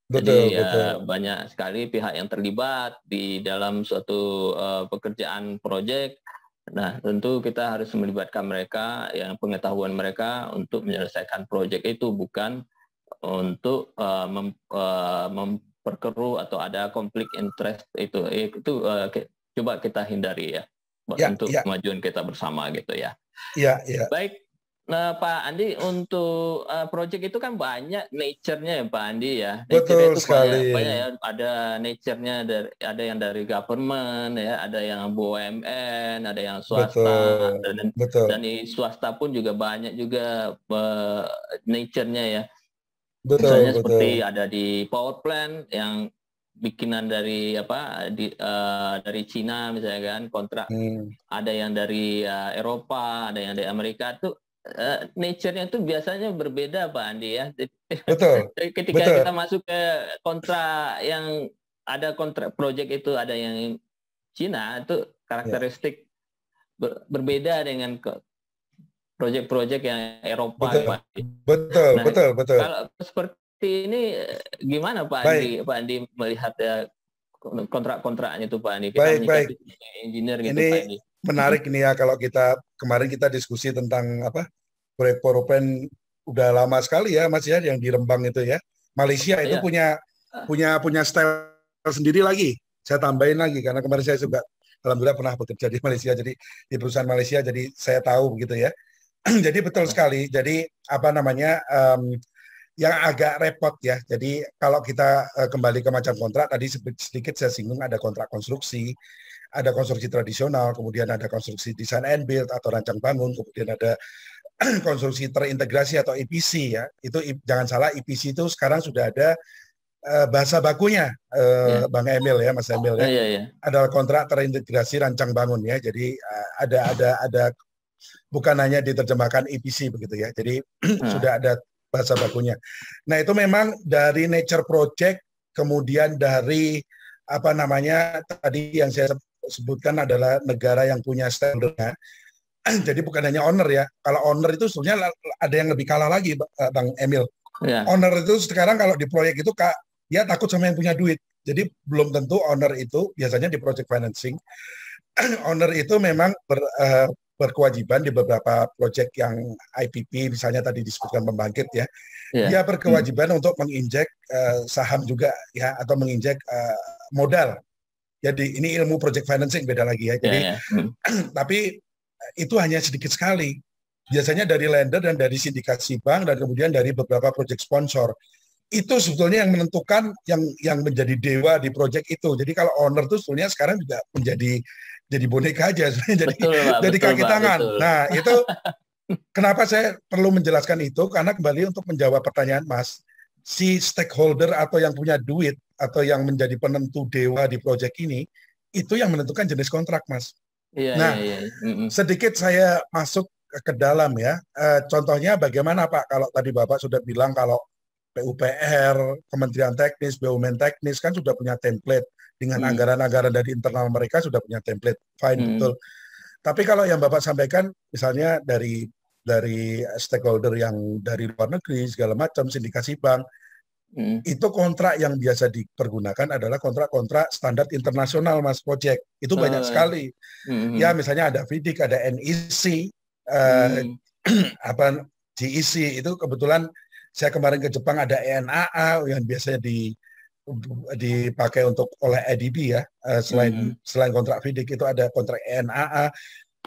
betul, Jadi betul. banyak sekali pihak yang terlibat di dalam suatu pekerjaan proyek. Nah, tentu kita harus melibatkan mereka, yang pengetahuan mereka untuk menyelesaikan proyek itu, bukan untuk memperkeruh atau ada konflik interest itu. Coba kita hindari ya, Ya, untuk ya, kemajuan kita bersama gitu ya. ya, ya. Baik. Nah, Pak Andi, untuk project itu kan banyak nature-nya ya, Pak Andi ya. Nature-nya Betul itu sekali. banyak ya. Ada nature-nya ada yang dari government ya, ada yang BUMN, ada yang swasta, Betul, betul, dan di swasta pun juga banyak juga nature-nya ya. betul, Misalnya seperti betul. ada di power plant yang bikinan dari dari Cina misalnya kan, kontrak. Hmm, Ada yang dari Eropa, ada yang dari Amerika tuh. Nature-nya itu biasanya berbeda Pak Andi ya. betul, Ketika betul. kita masuk ke kontrak yang ada kontrak project itu ada yang Cina itu Ya, karakteristik berbeda dengan proyek-proyek yang Eropa betul, Pak Andi. betul, Nah, betul, betul. kalau seperti ini gimana Pak Andi? Baik, Pak Andi melihat kontrak-kontraknya itu Pak Andi. Kita baik, baik. menyikapi engineer gitu Pak Ini Andi. menarik ini ya kalau kemarin kita diskusi tentang apa proyek Poropen udah lama sekali ya Mas ya yang di Rembang itu ya. Malaysia itu Iya. punya style sendiri lagi. Saya tambahin lagi karena kemarin saya juga alhamdulillah pernah bekerja di Malaysia jadi di perusahaan Malaysia jadi saya tahu begitu ya. Jadi betul sekali. Jadi apa namanya yang agak repot ya. Jadi kalau kita kembali ke macam kontrak tadi sedikit saya singgung ada kontrak konstruksi, ada konstruksi tradisional, kemudian ada konstruksi design and build atau rancang bangun, kemudian ada konstruksi terintegrasi atau EPC ya. Itu jangan salah EPC itu sekarang sudah ada bahasa bakunya Iya. Bang Emil ya, Mas Emil ya. Iya, iya. Adalah kontrak terintegrasi rancang bangun ya. Jadi ada bukan hanya diterjemahkan EPC begitu ya. Jadi sudah ada bahasa bakunya. Nah, itu memang dari nature project kemudian dari apa namanya tadi yang saya sebutkan adalah negara yang punya stakeholder. Jadi bukan hanya owner ya. Kalau owner itu sebenarnya ada yang lebih kalah lagi, Bang Emil. Ya. Owner itu sekarang kalau di proyek itu dia takut sama yang punya duit. Jadi belum tentu owner itu biasanya di project financing. Owner itu memang berkewajiban di beberapa proyek yang IPP misalnya tadi disebutkan pembangkit ya. Dia berkewajiban untuk menginjek saham juga ya atau menginjek modal Jadi ini ilmu project financing beda lagi ya. Jadi tapi itu hanya sedikit sekali. Biasanya dari lender dan dari sindikasi bank dan kemudian dari beberapa project sponsor. Itu sebetulnya yang menentukan yang menjadi dewa di project itu. Jadi kalau owner tuh sebetulnya sekarang juga menjadi jadi boneka aja sebenarnya. Jadi betul, Pak, jadi betul, kaki Pak, tangan. betul. Nah, itu kenapa saya perlu menjelaskan itu karena kembali untuk menjawab pertanyaan Mas, si stakeholder atau yang punya duit atau yang menjadi penentu dewa di project ini itu yang menentukan jenis kontrak, Mas. Iya, Nah, iya, iya. sedikit saya masuk ke dalam ya. Contohnya bagaimana Pak kalau tadi Bapak sudah bilang kalau PUPR, Kementerian Teknis, BUMN Teknis kan sudah punya template dengan anggaran-anggaran dari internal mereka sudah punya template, fine betul. Tapi kalau yang Bapak sampaikan misalnya dari stakeholder yang dari luar negeri segala macam sindikasi bank, itu kontrak yang biasa dipergunakan adalah kontrak-kontrak standar internasional Mas project. Itu banyak sekali. Ya misalnya ada FIDIC, ada NEC, apa GEC itu kebetulan saya kemarin ke Jepang ada ENAA yang biasanya dipakai untuk oleh EDB ya. Selain kontrak FIDIC itu ada kontrak ENAA.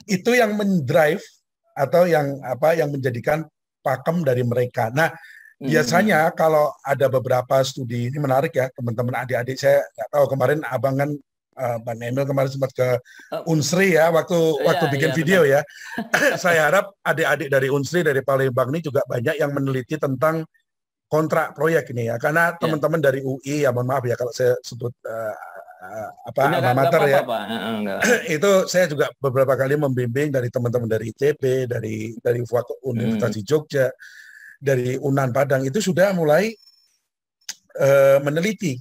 Itu yang mendrive atau yang menjadikan pakem dari mereka. Nah, biasanya kalau ada beberapa studi ini menarik ya teman-teman adik-adik, saya nggak tahu kemarin abang kan Bang Emil kemarin sempat ke Unsri ya waktu bikin video benar. Ya. Saya harap adik-adik dari Unsri dari Palembang ini juga banyak yang meneliti tentang kontrak proyek ini ya karena teman-teman dari UI ya mohon maaf ya kalau saya sebut alma mater ya. Itu saya juga beberapa kali membimbing dari teman-teman dari ITB, dari Universitas di Jogja, dari Unan Padang itu sudah mulai meneliti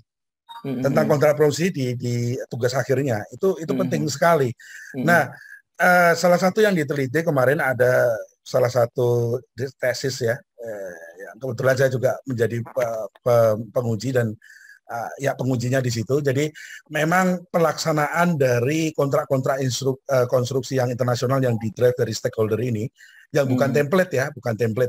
tentang kontrak produksi di tugas akhirnya. Itu penting sekali. Nah, salah satu yang diteliti kemarin ada salah satu tesis ya. Kebetulan saya juga menjadi penguji dan pengujinya di situ. Jadi memang pelaksanaan dari kontrak-kontrak konstruksi yang internasional yang di-drive dari stakeholder ini yang bukan template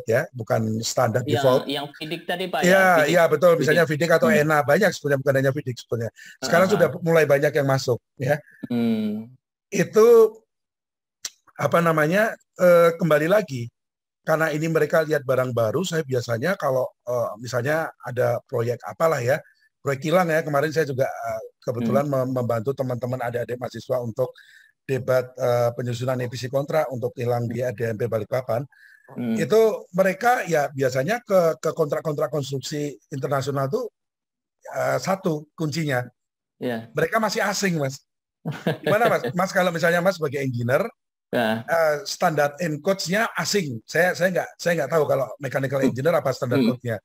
ya, bukan standar default. Yang FIDIC tadi Pak ya. Iya betul, misalnya FIDIC atau ENA banyak sebenarnya, bukan hanya FIDIC sebenarnya. Sekarang sudah mulai banyak yang masuk ya. Itu kembali lagi karena ini mereka lihat barang baru. Saya biasanya kalau misalnya ada proyek apalah ya, proyek kilang ya, kemarin saya juga kebetulan membantu teman-teman adik-adik mahasiswa untuk debat penyusunan EPC kontrak untuk kilang di RDMP Balikpapan. Itu mereka ya biasanya ke kontrak-kontrak konstruksi internasional itu satu kuncinya. Mereka masih asing, Mas. Gimana, Mas? Mas kalau misalnya Mas sebagai engineer, standar encode-nya asing. Saya nggak tahu kalau mechanical engineer apa standar code-nya.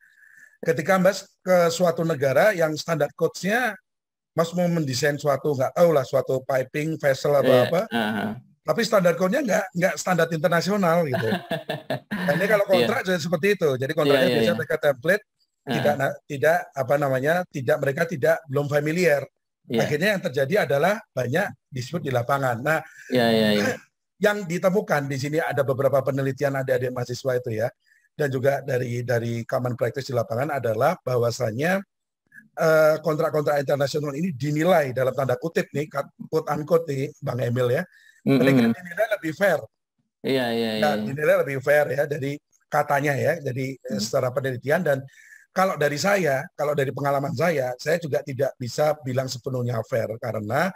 Ketika Mas ke suatu negara yang standar code-nya Mas mau mendesain suatu nggak tahu lah suatu piping vessel atau apa, tapi standar code-nya nggak standar internasional gitu. Dan ini kalau kontrak jadi seperti itu. Jadi kontraknya biasanya mereka template, mereka belum familiar. Akhirnya yang terjadi adalah banyak dispute di lapangan. Nah, yang ditemukan di sini ada beberapa penelitian adik-adik mahasiswa itu ya, dan juga dari common practice di lapangan adalah bahwasannya kontrak-kontrak internasional ini dinilai dalam tanda kutip nih, quote unquote nih Bang Emil ya, mereka dinilai lebih fair. Dinilai lebih fair ya dari katanya ya, jadi secara penelitian. Dan kalau dari pengalaman saya juga tidak bisa bilang sepenuhnya fair karena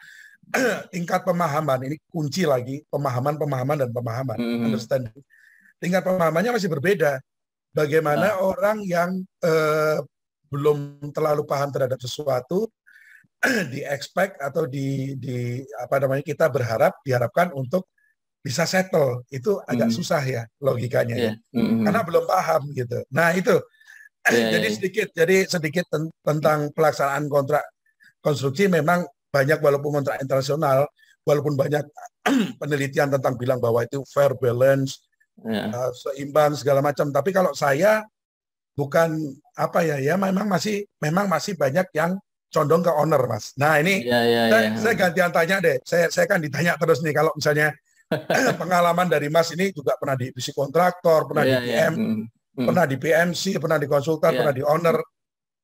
tingkat pemahaman ini kunci lagi, pemahaman dan pemahaman, understanding. Tingkat pemahamannya masih berbeda. Bagaimana orang yang belum terlalu paham terhadap sesuatu di-expect atau kita diharapkan untuk bisa settle, itu agak susah ya logikanya ya. Karena belum paham gitu. Nah, itu. Jadi sedikit tentang pelaksanaan kontrak konstruksi. Memang banyak walaupun kontrak internasional, walaupun banyak penelitian tentang bilang bahwa itu fair balance, seimbang segala macam, tapi kalau saya bukan memang masih banyak yang condong ke owner, Mas. Nah, ini saya gantian tanya deh. Saya kan ditanya terus nih kalau misalnya pengalaman dari Mas ini juga pernah di visi kontraktor, pernah di PM, pernah di PMC, pernah di konsultan, pernah di owner.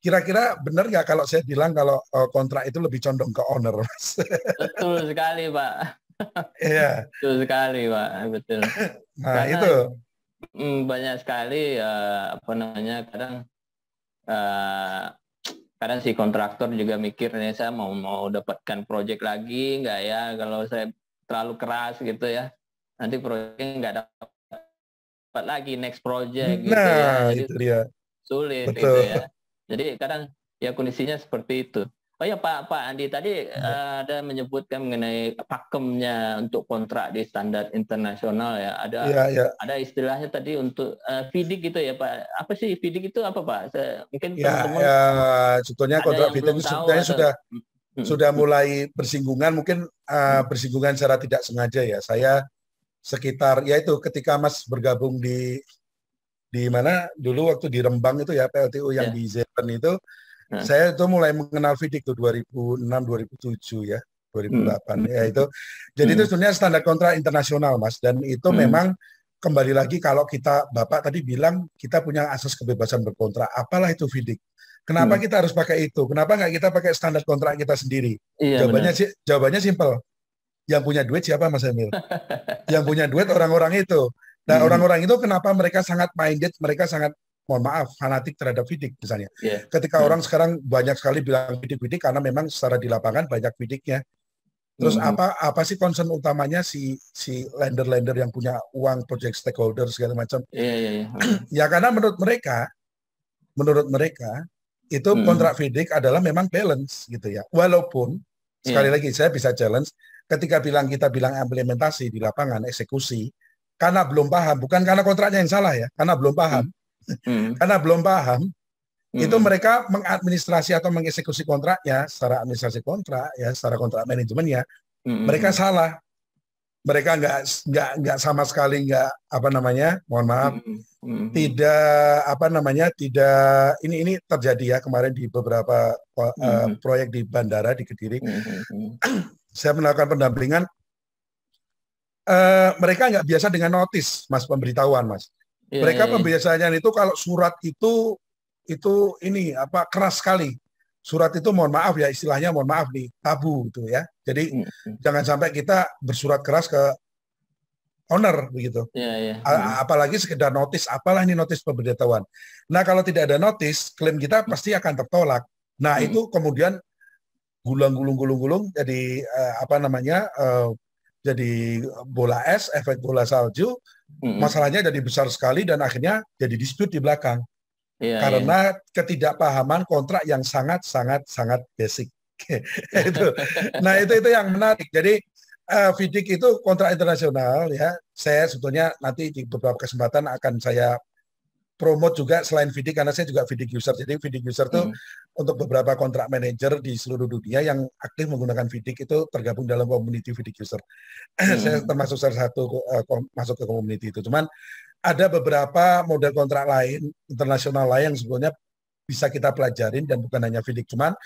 kira-kira benar nggak kalau saya bilang kalau kontrak itu lebih condong ke owner, Mas? Betul sekali, Pak. Iya. Betul sekali, Pak. Betul. Nah, Karena itu. banyak sekali apa namanya eh, kadang si kontraktor juga mikir nih, saya mau dapatkan proyek lagi nggak ya, kalau saya terlalu keras gitu ya, nanti proyeknya nggak dapat lagi next project gitu ya, Nah, jadi itu dia. sulit gitu Betul. ya. Jadi kadang ya kondisinya seperti itu. Oh ya Pak Andi tadi Ya, ada menyebutkan mengenai pakemnya untuk kontrak di standar internasional ya. ya. Ya. Ada istilahnya tadi untuk FIDIC gitu ya Pak. Apa sih FIDIC itu apa Pak? Mungkin Ya, teman-teman sebetulnya ada kontrak yang FIDIC belum itu tahu sebenarnya atau sudah mulai bersinggungan, mungkin bersinggungan secara tidak sengaja ya. Saya sekitar, yaitu ketika Mas bergabung di mana dulu waktu di Rembang itu ya, PLTU yang ya. di Zepen itu, Nah, saya itu mulai mengenal FIDIC tuh 2006, 2007 ya, 2008 ya itu. Jadi itu sebenarnya standar kontrak internasional, Mas, dan itu memang kembali lagi kalau kita Bapak tadi bilang kita punya asas kebebasan berkontrak, apalah itu FIDIC. Kenapa kita harus pakai itu? Kenapa nggak kita pakai standar kontrak kita sendiri? iya Jawabannya benar. jawabannya simpel. Yang punya duit siapa, Mas Emil? Yang punya duit orang-orang itu. Nah, orang-orang itu kenapa mereka sangat minded, mereka sangat, mohon maaf, fanatik terhadap FIDIC misalnya. Iya. Ketika orang sekarang banyak sekali bilang FIDIC karena memang secara di lapangan banyak FIDIC-nya. Terus apa sih concern utamanya si lender-lender yang punya uang, project stakeholder segala macam? Iya, iya, iya. Ya karena menurut mereka itu kontrak FIDIC adalah memang balance gitu ya. Walaupun sekali Iya. lagi saya bisa challenge ketika kita bilang implementasi di lapangan eksekusi karena belum paham, bukan karena kontraknya yang salah ya, karena belum paham. Karena belum paham itu mereka mengadministrasi atau mengeksekusi kontraknya secara administrasi kontrak ya, secara kontrak manajemennya mereka salah. Mereka nggak sama sekali nggak apa namanya, mohon maaf, tidak apa namanya, tidak ini terjadi ya kemarin di beberapa proyek di bandara di Kediri. Saya melakukan pendampingan, mereka nggak biasa dengan notis, Mas, pemberitahuan, Mas. Iya, Mereka iya, iya. pembiasaannya itu kalau surat itu ini apa keras sekali. Surat itu mohon maaf ya, istilahnya mohon maaf nih, tabu gitu ya. Jadi jangan sampai kita bersurat keras ke owner begitu. Iya, iya. Apalagi sekedar notis, apalah ini notis pemberitahuan. Nah, kalau tidak ada notis, klaim kita pasti akan tertolak. Nah, itu kemudian gulung-gulung jadi apa namanya? Jadi bola es, efek bola salju, masalahnya jadi besar sekali dan akhirnya jadi dispute di belakang. Iya, iya. Karena ketidakpahaman kontrak yang sangat basic. itu. Nah, itu yang menarik. Jadi FIDIC itu kontrak internasional ya. Saya sebetulnya nanti di beberapa kesempatan akan saya promote juga selain FIDIC karena saya juga FIDIC user. Jadi FIDIC user itu untuk beberapa kontrak manager di seluruh dunia yang aktif menggunakan FIDIC itu tergabung dalam community FIDIC user. Saya termasuk salah satu masuk ke community itu. Cuman ada beberapa model kontrak lain internasional lain yang sebetulnya bisa kita pelajarin dan bukan hanya FIDIC. Cuman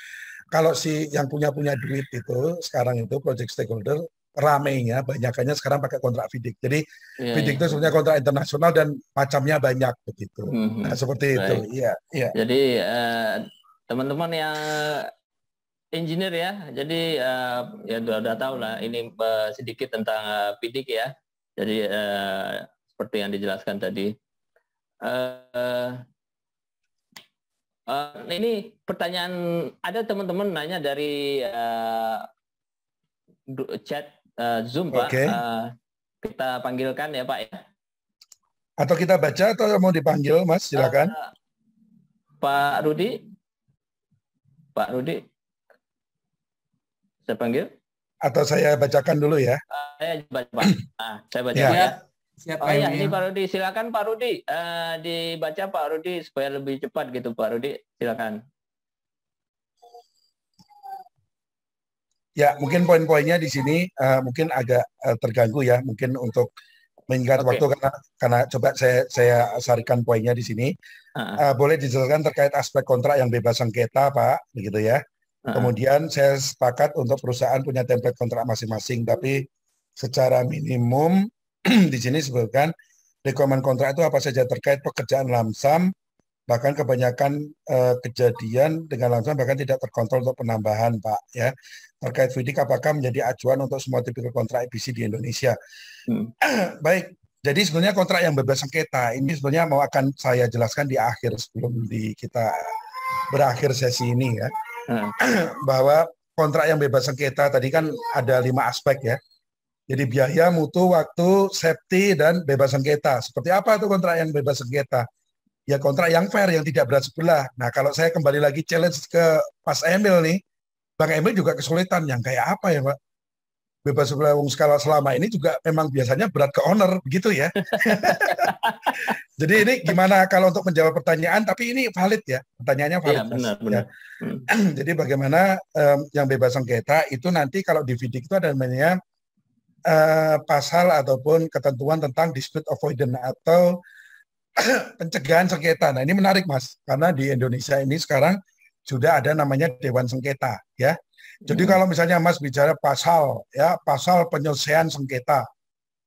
kalau si yang punya duit itu sekarang itu project stakeholder ramenya banyakannya sekarang pakai kontrak FIDIC. Jadi FIDIC itu sebenarnya kontrak internasional dan macamnya banyak begitu. Nah, seperti itu. Iya, iya. Jadi teman-teman yang engineer ya, jadi ya udah tahu lah ini sedikit tentang FIDIC ya. Jadi seperti yang dijelaskan tadi. Ini pertanyaan, ada teman-teman nanya dari chat Zoom, Pak. Oke. Kita panggilkan ya, Pak ya. Atau kita baca atau mau dipanggil, Mas? Silakan. Pak Rudi. Pak Rudi. Saya panggil. Atau saya bacakan dulu ya. Saya baca, Pak. Saya baca, Pak ya. Siap, oh ya, ini Pak Rudi, silakan Pak Rudi, dibaca Pak Rudi supaya lebih cepat gitu Pak Rudi, silakan. Ya, mungkin poin-poinnya di sini mungkin agak terganggu ya, mungkin untuk mengingat waktu karena coba saya sarikan poinnya di sini. Boleh dijelaskan terkait aspek kontrak yang bebas sengketa, Pak, begitu ya. Kemudian saya sepakat untuk perusahaan punya template kontrak masing-masing, tapi secara minimum di sini sebutkan requirement kontrak itu apa saja terkait pekerjaan lamsam, Bahkan kebanyakan kejadian dengan langsung bahkan tidak terkontrol untuk penambahan, Pak. Ya, terkait FIDIK apakah menjadi acuan untuk semua tipikal kontrak EPC di Indonesia? Baik, jadi sebenarnya kontrak yang bebas sengketa ini sebenarnya mau akan saya jelaskan di akhir sebelum kita berakhir sesi ini ya, bahwa kontrak yang bebas sengketa tadi kan ada 5 aspek ya. Jadi biaya, mutu, waktu, safety, dan bebas sengketa. Seperti apa itu kontrak yang bebas sengketa? Ya kontrak yang fair, yang tidak berat sebelah. Nah kalau saya kembali lagi challenge ke Mas Emil nih, Bang Emil juga kesulitan yang kayak apa ya Pak? Bebas sebelah skala selama ini juga memang biasanya berat ke owner, begitu ya. Jadi ini gimana kalau untuk menjawab pertanyaan, tapi ini valid ya, pertanyaannya valid. Iya benar. Ya. Jadi bagaimana yang bebas sengketa itu nanti kalau di FIDIK itu ada namanya pasal ataupun ketentuan tentang dispute avoidance atau pencegahan sengketa. Nah ini menarik Mas, karena di Indonesia ini sekarang sudah ada namanya Dewan Sengketa ya. Jadi kalau misalnya Mas bicara pasal ya, pasal penyelesaian sengketa.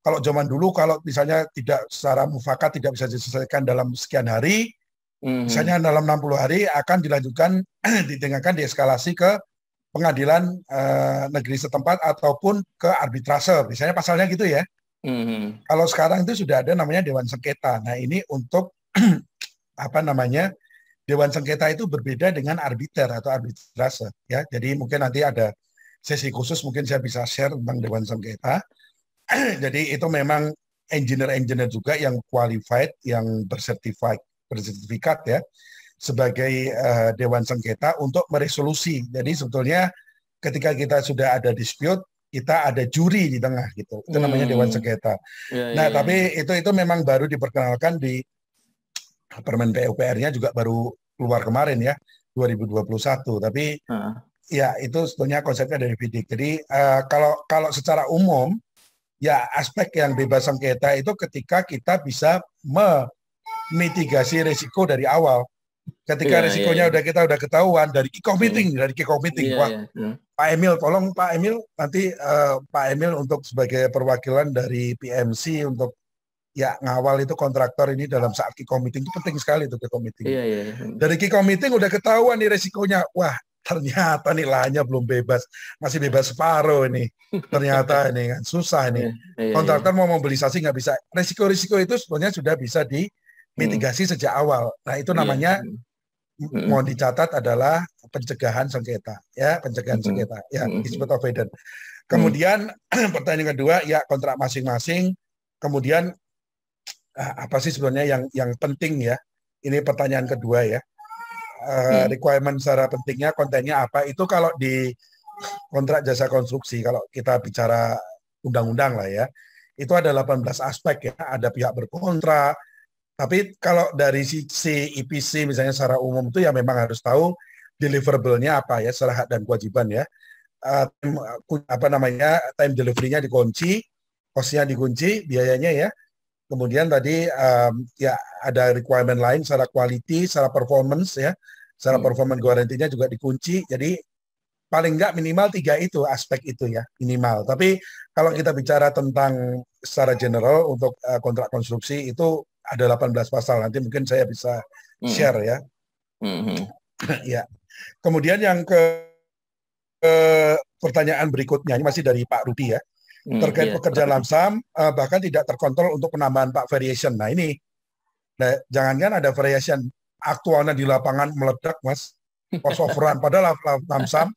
Kalau zaman dulu kalau misalnya tidak secara mufakat tidak bisa diselesaikan dalam sekian hari, misalnya dalam 60 hari akan dilanjutkan ditingkatkan dieskalasi ke pengadilan negeri setempat ataupun ke arbitrase. Misalnya pasalnya gitu ya. Kalau sekarang itu sudah ada namanya Dewan Sengketa. Nah ini untuk apa namanya, Dewan Sengketa itu berbeda dengan arbiter atau arbitrase ya. Jadi mungkin nanti ada sesi khusus mungkin saya bisa share tentang Dewan Sengketa. Jadi itu memang engineer-engineer juga yang qualified, yang bersertifikat ya sebagai Dewan Sengketa untuk meresolusi. Jadi sebetulnya ketika kita sudah ada dispute, kita ada juri di tengah gitu. Itu namanya Dewan Sengketa. Nah, tapi itu memang baru diperkenalkan di Permen PUPR-nya juga baru keluar kemarin ya, 2021. Tapi ya itu sebetulnya konsepnya dari FIDIK. Jadi kalau secara umum ya aspek yang bebas sengketa itu ketika kita bisa memitigasi risiko dari awal. Ketika risikonya kita udah ketahuan dari kick-off meeting, Pak Emil, tolong Pak Emil nanti Pak Emil untuk sebagai perwakilan dari PMC untuk ya ngawal itu kontraktor ini dalam saat kick-off meeting itu penting sekali itu kick-off meeting. Dari kick-off meeting udah ketahuan nih resikonya. Wah, ternyata nih lahannya belum bebas, masih bebas separuh ini. Ternyata ini kan susah ini. Kontraktor mau mobilisasi nggak bisa. Risiko-risiko itu sebenarnya sudah bisa dimitigasi sejak awal. Nah, itu namanya mau dicatat adalah pencegahan sengketa, ya, pencegahan sengketa, ya, dispute avoidance. Kemudian pertanyaan kedua, ya kontrak masing-masing. Kemudian apa sih sebenarnya yang penting ya? Ini pertanyaan kedua ya. Requirement secara pentingnya, kontennya apa? Itu kalau di kontrak jasa konstruksi, kalau kita bicara undang-undang lah ya, itu ada 18 aspek ya. Ada pihak berkontrak. Tapi kalau dari sisi EPC misalnya secara umum itu ya memang harus tahu deliverable-nya apa ya, secara hak dan kewajiban ya. Apa namanya, time delivery-nya dikunci, cost-nya dikunci, biayanya ya. Kemudian tadi ya ada requirement lain secara quality, secara performance ya, secara performance guaranteenya juga dikunci. Jadi paling enggak minimal 3 itu aspek itu ya minimal. Tapi kalau kita bicara tentang secara general untuk kontrak konstruksi itu ada 18 pasal. Nanti mungkin saya bisa share ya. Ya. Kemudian yang pertanyaan berikutnya ini masih dari Pak Rudi ya. Terkait pekerjaan lamsam bahkan tidak terkontrol untuk penambahan Pak variation. Nah ini, jangankan ada variation, aktualnya di lapangan meledak Mas, cost of run padahal lamsam.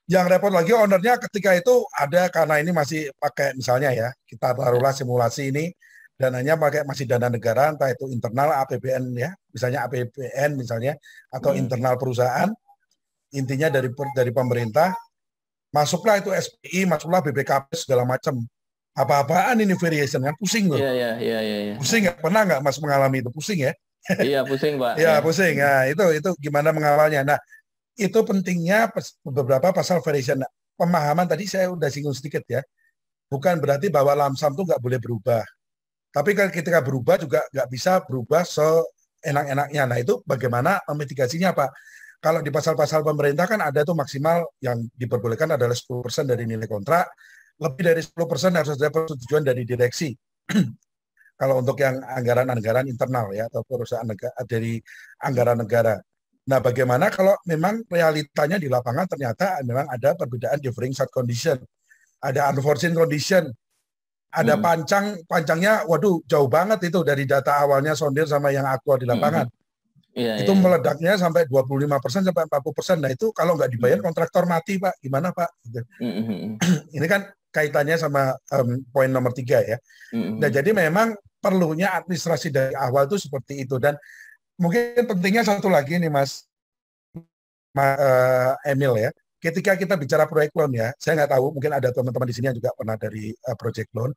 Yang repot lagi ownernya ketika itu ada, karena ini masih pakai misalnya ya, kita taruhlah simulasi ini dananya pakai masih dana negara, entah itu internal APBN ya, misalnya APBN misalnya atau internal perusahaan, intinya dari pemerintah. Masuklah itu SPI, masuklah BPKP segala macam. Apa-apaan ini variation kan pusing loh. Iya. Pusing nggak? Pernah nggak Mas mengalami itu? Pusing ya? Iya pusing Pak. Ya pusing. Nah itu gimana mengawalnya. Nah itu pentingnya beberapa pasal variation. Nah, pemahaman tadi saya udah singgung sedikit ya. Bukan berarti bahwa lamsam itu nggak boleh berubah. Tapi kan ketika berubah juga nggak bisa berubah seenak-enaknya. Nah itu bagaimana mitigasinya Pak? Kalau di pasal-pasal pemerintah kan ada tuh maksimal yang diperbolehkan adalah 10% dari nilai kontrak, lebih dari 10% harus ada persetujuan dari direksi. Kalau untuk yang anggaran-anggaran internal ya atau perusahaan negara dari anggaran negara. Nah, bagaimana kalau memang realitanya di lapangan ternyata memang ada perbedaan differing site condition, ada unforeseen condition, ada pancangnya, waduh jauh banget itu dari data awalnya sondir sama yang aktual di lapangan. Itu meledaknya sampai 25% sampai 40%. Nah itu kalau nggak dibayar kontraktor mati Pak, gimana Pak? Gitu. Ini kan kaitannya sama poin nomor 3 ya. Nah jadi memang perlunya administrasi dari awal itu seperti itu. Dan mungkin pentingnya satu lagi nih Mas Emil ya. Ketika kita bicara proyek loan ya, saya nggak tahu, mungkin ada teman-teman di sini yang juga pernah dari project loan.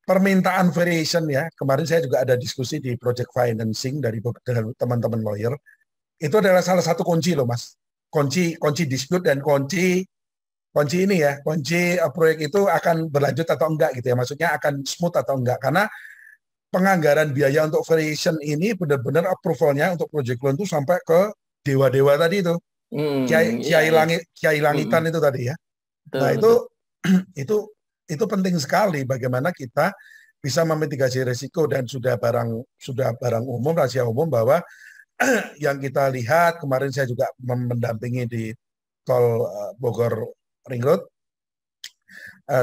Permintaan variation ya, kemarin saya juga ada diskusi di project financing dari teman-teman lawyer. Itu adalah salah satu kunci loh Mas. Kunci dispute dan kunci ini ya, kunci proyek itu akan berlanjut atau enggak gitu ya. Maksudnya akan smooth atau enggak. Karena penganggaran biaya untuk variation ini benar-benar approvalnya untuk project loan itu sampai ke dewa-dewa tadi itu. Kiai langitan itu tadi ya. Nah, itu penting sekali bagaimana kita bisa memitigasi risiko dan sudah barang umum, rahasia umum bahwa yang kita lihat kemarin saya juga mendampingi di tol Bogor Ring Road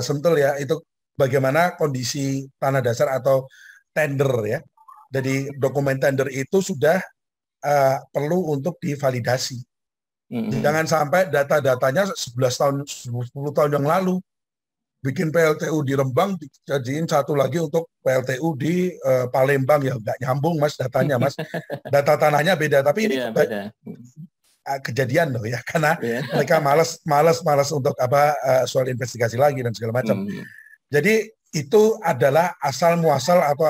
Sentul ya, itu bagaimana kondisi tanah dasar atau tender ya. Jadi dokumen tender itu sudah perlu untuk divalidasi. Jangan sampai data-datanya 11 tahun, 10 tahun yang lalu bikin PLTU di Rembang dijadiin satu lagi untuk PLTU di Palembang, ya nggak nyambung Mas datanya Mas. Data tanahnya beda, tapi ini beda. Kejadian loh ya, karena mereka malas untuk soal investigasi lagi dan segala macam. Jadi itu adalah asal muasal atau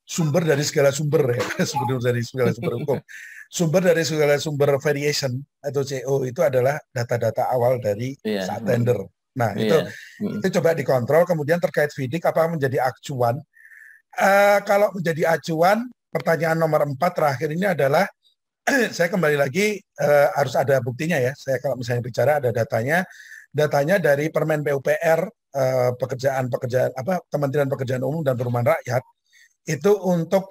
sumber dari segala sumber ya, sumber dari segala sumber hukum. Sumber dari segala sumber variation atau CO itu adalah data-data awal dari saat tender. Nah, itu coba dikontrol. Kemudian terkait FIDIC, apa menjadi acuan? Kalau menjadi acuan, pertanyaan nomor 4 terakhir ini adalah, saya kembali lagi harus ada buktinya ya. Saya kalau misalnya bicara ada datanya dari Permen PUPR, Kementerian Pekerjaan Umum dan Perumahan Rakyat, itu untuk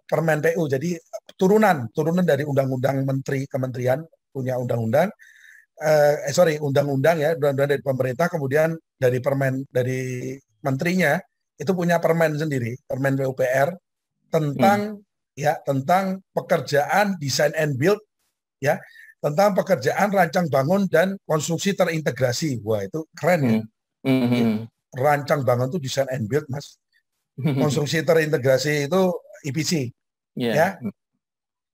Permen PU. Jadi turunan dari undang-undang kementerian punya undang-undang. Undang-undang ya, undang-undang dari pemerintah, kemudian dari menterinya itu punya permen sendiri, Permen PUPR tentang tentang pekerjaan design and build ya, tentang pekerjaan rancang bangun dan konstruksi terintegrasi. Wah, itu keren ya. Rancang bangun itu design and build Mas. Konstruksi terintegrasi itu EPC. Ya.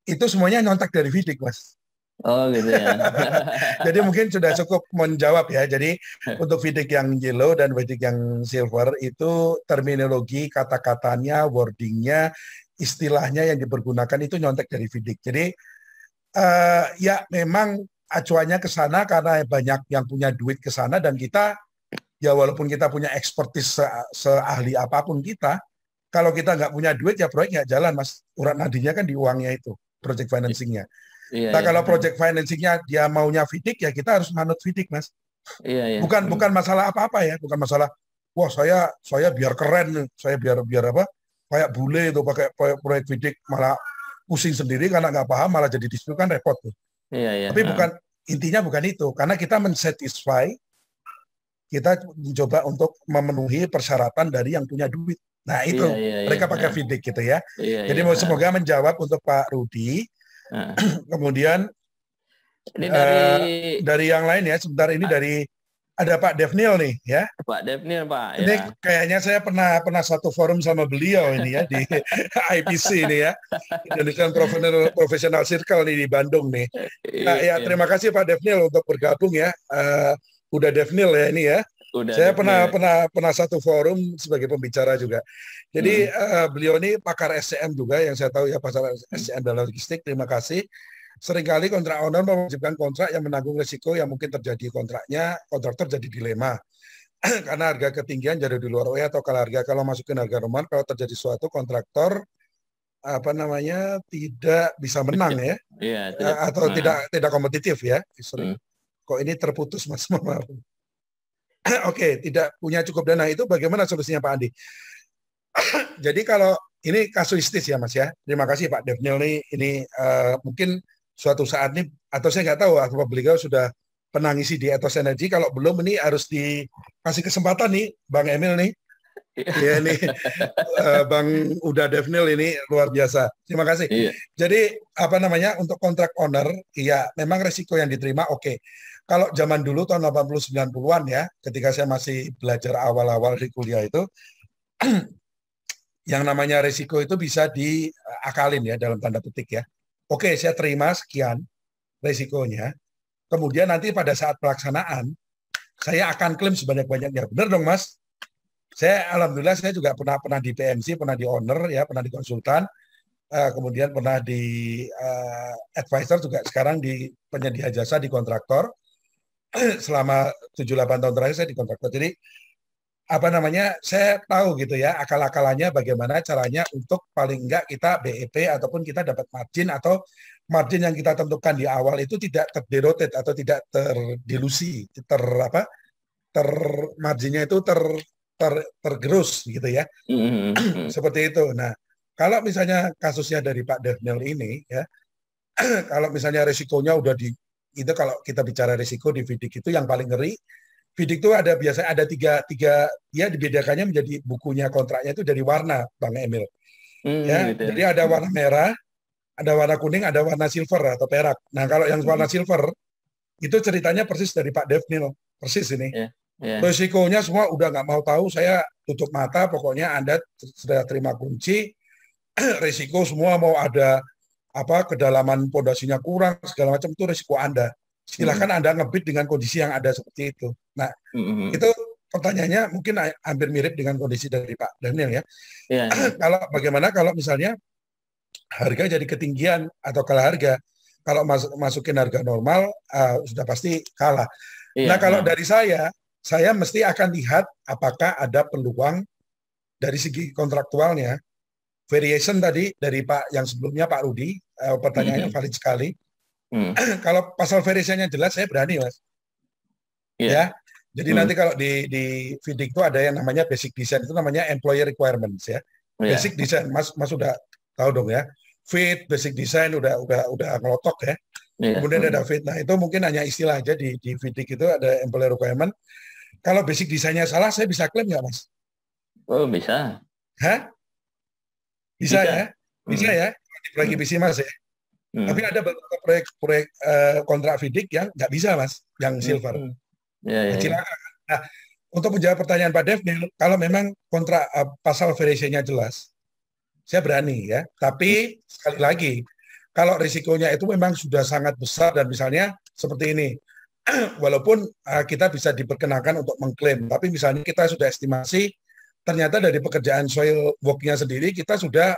Itu semuanya nyontek dari FIDIC Mas. Oh gitu ya. Jadi mungkin sudah cukup menjawab ya. Jadi untuk FIDIC yang yellow dan FIDIC yang silver itu terminologi, kata-katanya, wordingnya, istilahnya yang dipergunakan itu nyontek dari FIDIC. Jadi ya memang acuannya ke sana karena banyak yang punya duit ke sana, dan kita ya walaupun kita punya ekspertis seahli apapun kita, kalau kita nggak punya duit ya proyek nggak jalan Mas. Urat nadinya kan di uangnya itu, project financingnya. Kalau project financingnya dia maunya FIDIC ya kita harus manut FIDIC Mas. Bukan masalah apa-apa ya, bukan masalah wah saya biar keren, saya biar kayak bule itu pakai proyek FIDIC malah pusing sendiri karena nggak paham, malah jadi dispute kan repot tuh. Tapi intinya bukan itu, karena kita mensatisfy, kita mencoba untuk memenuhi persyaratan dari yang punya duit. Nah itu mereka pakai FIDIC gitu ya. Jadi semoga menjawab untuk Pak Rudi. Kemudian ini dari yang lain ya, sebentar ini dari ada Pak Devnil nih ya. Pak Devnil Pak. Ini kayaknya saya pernah satu forum sama beliau ini ya di IPC ini ya, Indonesian Professional Circle nih di Bandung nih. Nah, ya terima kasih Pak Devnil untuk bergabung ya. Udah Devnil ya ini ya. Saya pernah satu forum sebagai pembicara juga. Jadi beliau ini pakar SCM juga, yang saya tahu ya, pasar SCM dalam logistik. Terima kasih. Seringkali kontrak owner mewajibkan kontrak yang menanggung risiko yang mungkin terjadi kontraktor jadi dilema. Karena harga ketinggian jadi di luar OE atau kalau masukin harga normal, kalau terjadi suatu kontraktor tidak bisa menang ya. Atau tidak kompetitif ya. Kok ini terputus Mas? Oke, tidak punya cukup dana, itu bagaimana solusinya Pak Andi? Jadi kalau ini kasuistis ya Mas ya. Terima kasih Pak Devnil nih. Ini mungkin suatu saat nih, atau saya nggak tahu apa beliau sudah pernah ngisi di Ethos Energy. Kalau belum, ini harus dikasih kesempatan nih Bang Emil nih. Ya nih Bang Uda Devnil ini luar biasa. Terima kasih. Iya. Jadi apa namanya, untuk kontrak owner, ya memang resiko yang diterima oke. Kalau zaman dulu tahun 80-90-an ya, ketika saya masih belajar awal-awal di kuliah itu, yang namanya resiko itu bisa diakalin ya dalam tanda petik ya. Oke, saya terima sekian resikonya. Kemudian nanti pada saat pelaksanaan, saya akan klaim sebanyak-banyaknya. Benar dong Mas? Saya alhamdulillah saya juga pernah di PMC, pernah di owner ya, pernah di konsultan, kemudian pernah di advisor, juga sekarang di penyedia jasa di kontraktor. Selama 7-8 tahun terakhir saya di kontraktor. Jadi apa namanya, saya tahu gitu ya akal-akalannya bagaimana caranya untuk paling enggak kita BEP ataupun kita dapat margin, atau margin yang kita tentukan di awal itu tidak terderoted atau tidak terdilusi, ter marginnya itu tergerus gitu ya. Seperti itu. Nah, kalau misalnya kasusnya dari Pak Devnil ini ya, kalau misalnya risikonya udah itu kalau kita bicara risiko di FIDIC itu yang paling ngeri. FIDIC itu biasanya ada tiga ya, dibedakannya menjadi bukunya kontraknya itu dari warna Bang Emil. Ya, Gitu ya. jadi ada warna merah, ada warna kuning, ada warna silver atau perak. Nah, kalau yang warna silver itu ceritanya persis dari Pak Devnil, persis ini. Risikonya semua udah nggak mau tahu, saya tutup mata, pokoknya Anda sudah terima kunci, risiko semua mau ada kedalaman pondasinya kurang segala macam, itu risiko Anda. Silahkan Anda ngebid dengan kondisi yang ada seperti itu. Nah, itu pertanyaannya mungkin hampir mirip dengan kondisi dari Pak Daniel ya. Kalau bagaimana kalau misalnya harga jadi ketinggian atau kalah harga, kalau masukin harga normal sudah pasti kalah. Nah, kalau dari saya mesti akan lihat apakah ada peluang dari segi kontraktualnya. Variation tadi dari Pak yang sebelumnya Pak Rudi, pertanyaannya valid sekali. Kalau pasal variationnya jelas, saya berani Mas. Ya, jadi nanti kalau di FIDIC itu ada yang namanya basic design, itu namanya employer requirements ya. Basic design, Mas sudah tahu dong ya. Fit, basic design udah ngelotok ya. Kemudian ada fit. Nah, itu mungkin hanya istilah aja di FIDIC itu ada employer requirement. Kalau basic desainnya salah, saya bisa klaim nggak Mas? Oh, bisa. Hah? Bisa ya? Bisa ya? Lagi PC Mas ya? Tapi ada beberapa proyek kontrak FIDIC yang nggak bisa Mas, yang silver. Silakan. Nah, untuk menjawab pertanyaan Pak Devnil, kalau memang kontrak pasal variasinya jelas, saya berani ya. Tapi sekali lagi, kalau risikonya itu memang sudah sangat besar dan misalnya seperti ini, walaupun kita bisa diperkenakan untuk mengklaim, tapi misalnya kita sudah estimasi, ternyata dari pekerjaan soil work-nya sendiri kita sudah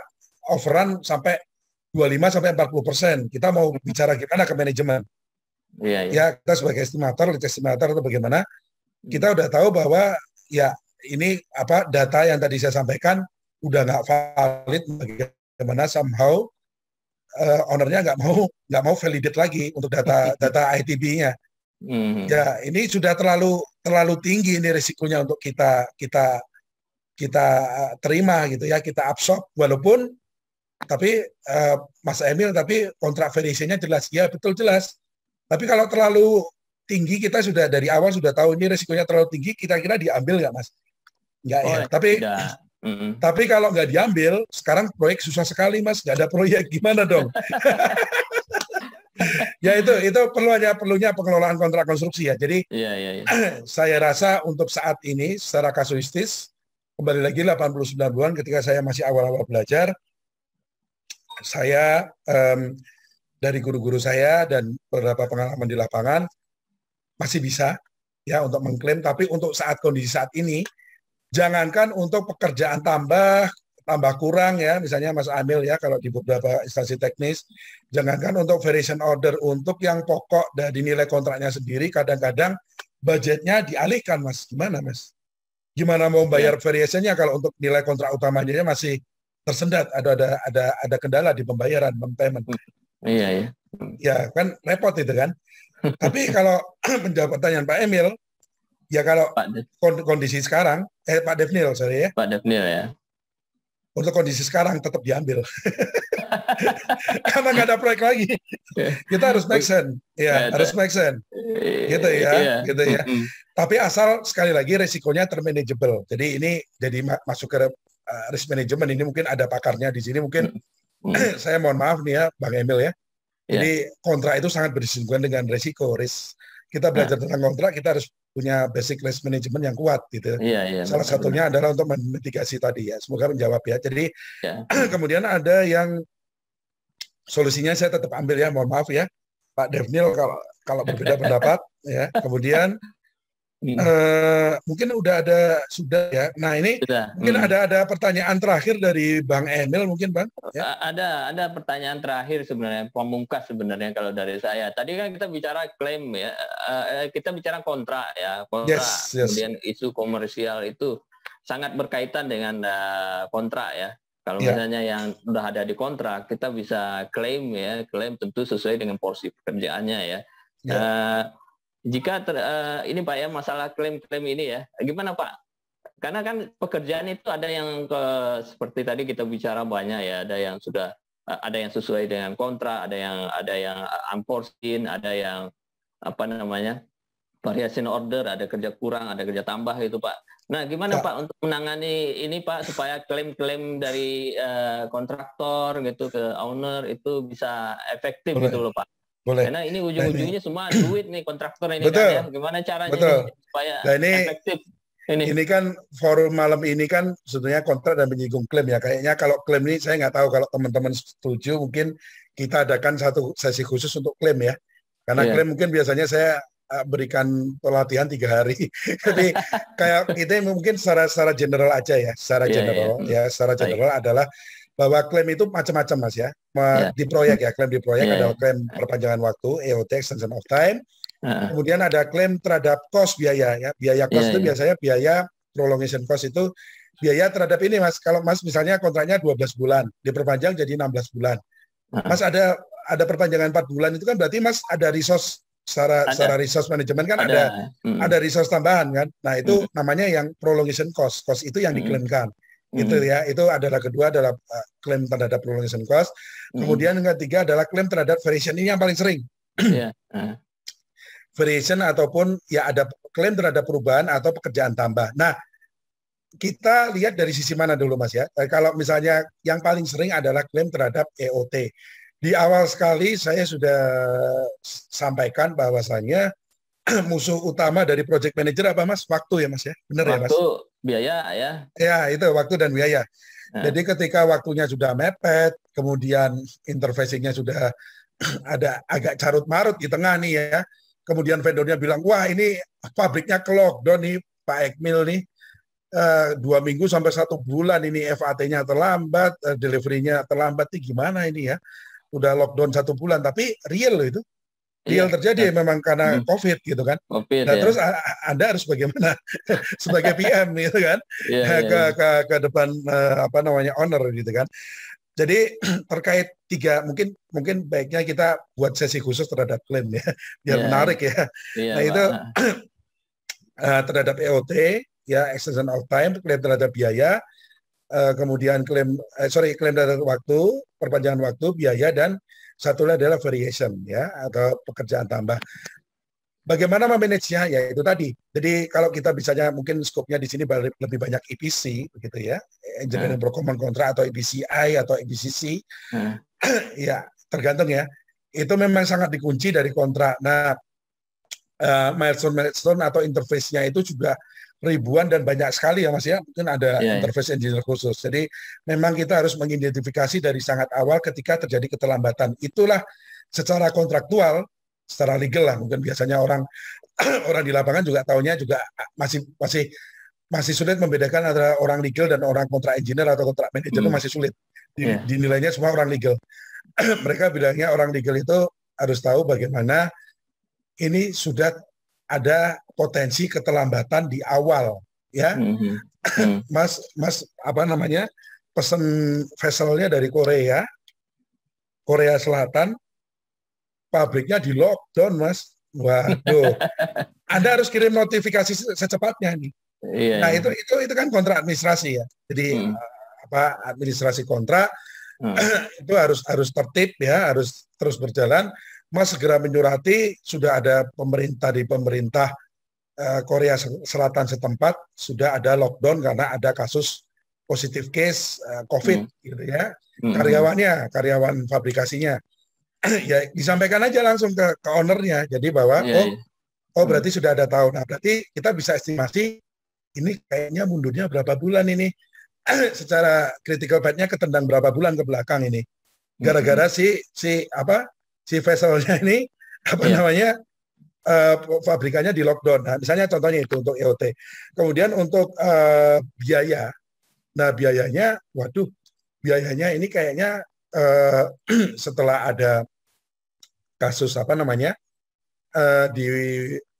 overrun sampai 25-40%. Kita mau bicara gimana ke manajemen? Ya, kita sebagai estimator atau bagaimana, kita udah tahu bahwa ya ini data yang tadi saya sampaikan udah nggak valid, bagaimana somehow ownernya nggak mau validate lagi untuk data ITB-nya. Ya, ini sudah terlalu tinggi ini risikonya untuk kita terima gitu ya, kita absorb, walaupun tapi Mas Emil, tapi kontrak variasinya jelas, ya betul jelas. Tapi kalau terlalu tinggi, kita sudah dari awal sudah tahu ini risikonya terlalu tinggi, kira-kira diambil nggak Mas? Nggak ya. Tapi kalau nggak diambil, sekarang proyek susah sekali Mas, nggak ada proyek, gimana dong? Ya itu perlunya pengelolaan kontrak konstruksi ya. Jadi saya rasa untuk saat ini secara kasuistis, kembali lagi 89-an ketika saya masih awal-awal belajar, saya dari guru-guru saya dan beberapa pengalaman di lapangan masih bisa ya untuk mengklaim. Tapi untuk kondisi saat ini, jangankan untuk pekerjaan tambah kurang ya, misalnya Mas Amil ya, kalau di beberapa instansi teknis, jangankan untuk variation order, untuk yang pokok dari nilai kontraknya sendiri kadang-kadang budgetnya dialihkan Mas. Gimana Mas? Gimana mau bayar variationnya kalau untuk nilai kontrak utamanya masih tersendat, ada kendala di pembayaran, payment. Iya. Ya kan repot itu kan. Tapi kalau menjawab pertanyaan Pak Emil, ya kalau kondisi sekarang, Pak Devnil, sorry ya. Pak Devnil ya. untuk kondisi sekarang tetap diambil. Karena nggak ada proyek lagi. Kita harus make sense. Ya, harus make sense. Gitu ya, Iya. gitu ya. Tapi asal sekali lagi resikonya termanageable. Jadi ini jadi masuk ke risk management, ini mungkin ada pakarnya di sini. Mungkin saya mohon maaf nih ya, Bang Emil ya. Jadi kontrak itu sangat bersinggungan dengan resiko, risk. Kita belajar tentang kontrak, kita harus punya basic risk management yang kuat gitu. Salah satunya adalah untuk memitigasi tadi ya. Semoga menjawab ya. Jadi kemudian ada yang solusinya saya tetap ambil ya, mohon maaf ya, Pak Devnil kalau berbeda pendapat ya. Kemudian mungkin sudah ya. Nah ini mungkin ada pertanyaan terakhir dari Bang Emil mungkin Bang. Ya? Ada pertanyaan terakhir sebenarnya, pemungkas sebenarnya kalau dari saya. Tadi kan kita bicara klaim ya, kita bicara kontrak ya, kontrak. Kemudian isu komersial itu sangat berkaitan dengan kontrak ya. Kalau misalnya yang sudah ada di kontrak, kita bisa klaim ya, klaim tentu sesuai dengan porsi pekerjaannya ya. Jika ini Pak ya, masalah klaim-klaim ini ya, gimana Pak? Karena kan pekerjaan itu ada yang seperti tadi kita bicara banyak ya, ada yang sudah ada yang sesuai dengan kontrak, ada yang unforeseen, ada yang variation order, ada kerja kurang, ada kerja tambah gitu Pak. Nah, gimana Pak untuk menangani ini Pak supaya klaim-klaim dari kontraktor gitu ke owner itu bisa efektif gitu loh Pak? Boleh. Karena ini ujung-ujungnya semua duit nih kontraktor ini kan ya. Gimana caranya supaya efektif? Ini kan forum malam ini kan sebetulnya kontrak dan menyinggung klaim ya. Kayaknya kalau klaim ini saya nggak tahu kalau teman-teman setuju, mungkin kita adakan satu sesi khusus untuk klaim ya. Karena klaim mungkin biasanya saya berikan pelatihan 3 hari. Jadi kayak kita mungkin secara general aja ya. Secara general adalah bahwa klaim itu macam-macam Mas ya. Di proyek ya, klaim di proyek adalah klaim perpanjangan waktu, EOT, extension of time. Kemudian ada klaim terhadap cost biaya ya. Biaya cost itu biasanya biaya prolongation cost itu biaya terhadap ini Mas. Kalau Mas misalnya kontraknya 12 bulan, diperpanjang jadi 16 bulan. Mas ada perpanjangan 4 bulan itu kan berarti Mas ada resource secara resource management kan ada resource tambahan kan. Nah, itu namanya yang prolongation cost. Cost itu yang diklaimkan. Itu ya, itu adalah kedua adalah klaim terhadap prolongation cost. Kemudian yang ketiga adalah klaim terhadap variation, ini yang paling sering. Variation ataupun ya ada klaim terhadap perubahan atau pekerjaan tambah. Nah, kita lihat dari sisi mana dulu Mas ya. Kalau misalnya yang paling sering adalah klaim terhadap EOT. Di awal sekali saya sudah sampaikan bahwasannya musuh utama dari project manager apa Mas? Waktu ya Mas ya? Benar ya Mas? Waktu, biaya ya. Ya, itu waktu dan biaya. Jadi ketika waktunya sudah mepet, kemudian interfacing-nya sudah ada agak carut marut di tengah nih ya. Kemudian vendornya bilang, wah ini pabriknya ke lockdown nih Pak Ekmil nih. 2 minggu sampai 1 bulan ini FAT-nya terlambat, delivery-nya terlambat nih gimana ini ya. Udah lockdown 1 bulan, tapi real loh itu. Real terjadi memang karena COVID gitu kan. Nah terus Anda harus bagaimana sebagai PM gitu kan ke depan owner gitu kan. Jadi terkait 3 mungkin baiknya kita buat sesi khusus terhadap klaim ya biar menarik ya. Nah itu terhadap EOT ya, extension of time, klaim terhadap biaya, kemudian klaim terhadap waktu, perpanjangan waktu, biaya, dan satunya adalah variation ya atau pekerjaan tambah. Bagaimana memanagenya? Ya itu tadi. Jadi kalau kita bisanya mungkin skopnya di sini lebih banyak EPC begitu ya, engineering procurement contract atau EPCI atau EPCC. Ya tergantung ya. Itu memang sangat dikunci dari kontrak. Nah milestone atau interface-nya itu juga ribuan dan banyak sekali ya Mas ya. Mungkin ada interface engineer khusus. Jadi memang kita harus mengidentifikasi dari sangat awal ketika terjadi keterlambatan. Itulah secara kontraktual, secara legal lah. Mungkin biasanya orang di lapangan juga taunya juga masih sulit membedakan antara orang legal dan orang kontrak engineer atau kontrak manager itu masih sulit. Dinilainya semua orang legal. Mereka bilangnya orang legal itu harus tahu bagaimana ini sudah ada potensi keterlambatan di awal ya. Mas pesen vesselnya dari Korea Selatan, pabriknya di lockdown Mas. Waduh. Anda harus kirim notifikasi secepatnya nih. Nah itu kan kontrak administrasi ya. Jadi administrasi kontrak itu harus tertib ya, harus terus berjalan. Mas segera menyurati, sudah ada pemerintah Korea Selatan setempat sudah ada lockdown karena ada kasus positif case COVID gitu ya. Karyawan fabrikasinya ya disampaikan aja langsung ke ownernya. Jadi bahwa berarti sudah ada tahu. Nah, berarti kita bisa estimasi ini kayaknya mundurnya berapa bulan ini. Secara critical path-nya ketendang berapa bulan ke belakang ini. Gara-gara si vesselnya ini namanya pabrikannya di lockdown. Nah, misalnya contohnya itu untuk EOT. Kemudian untuk biaya. Nah, biayanya ini kayaknya setelah ada kasus di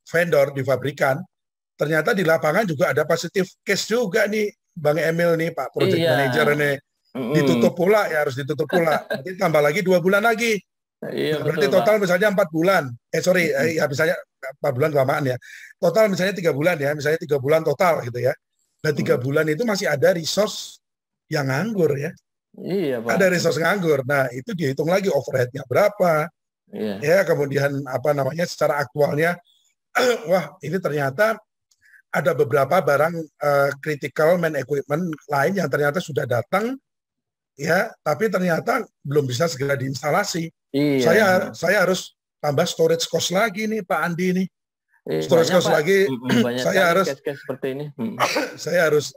vendor, di fabrikan, ternyata di lapangan juga ada positif case juga nih, Bang Emil nih, Pak Project Manager nih. Ditutup pula, ya harus ditutup pula. Nanti tambah lagi 2 bulan lagi. Nah, berarti total Pak. Misalnya 4 bulan. Ya misalnya 4 bulan kelamaan ya. Total misalnya 3 bulan ya, misalnya 3 bulan total gitu ya. Nah 3 bulan itu masih ada resource yang nganggur ya. Iya, Pak. Ada resource nganggur. Nah itu dihitung lagi overhead-nya berapa. Ya kemudian secara aktualnya, wah ini ternyata ada beberapa barang critical main equipment lain yang ternyata sudah datang ya, tapi ternyata belum bisa segera diinstalasi. Iya. Saya harus tambah storage cost lagi nih Pak Andi nih. Storage cost lagi. Saya harus seperti ini. Saya harus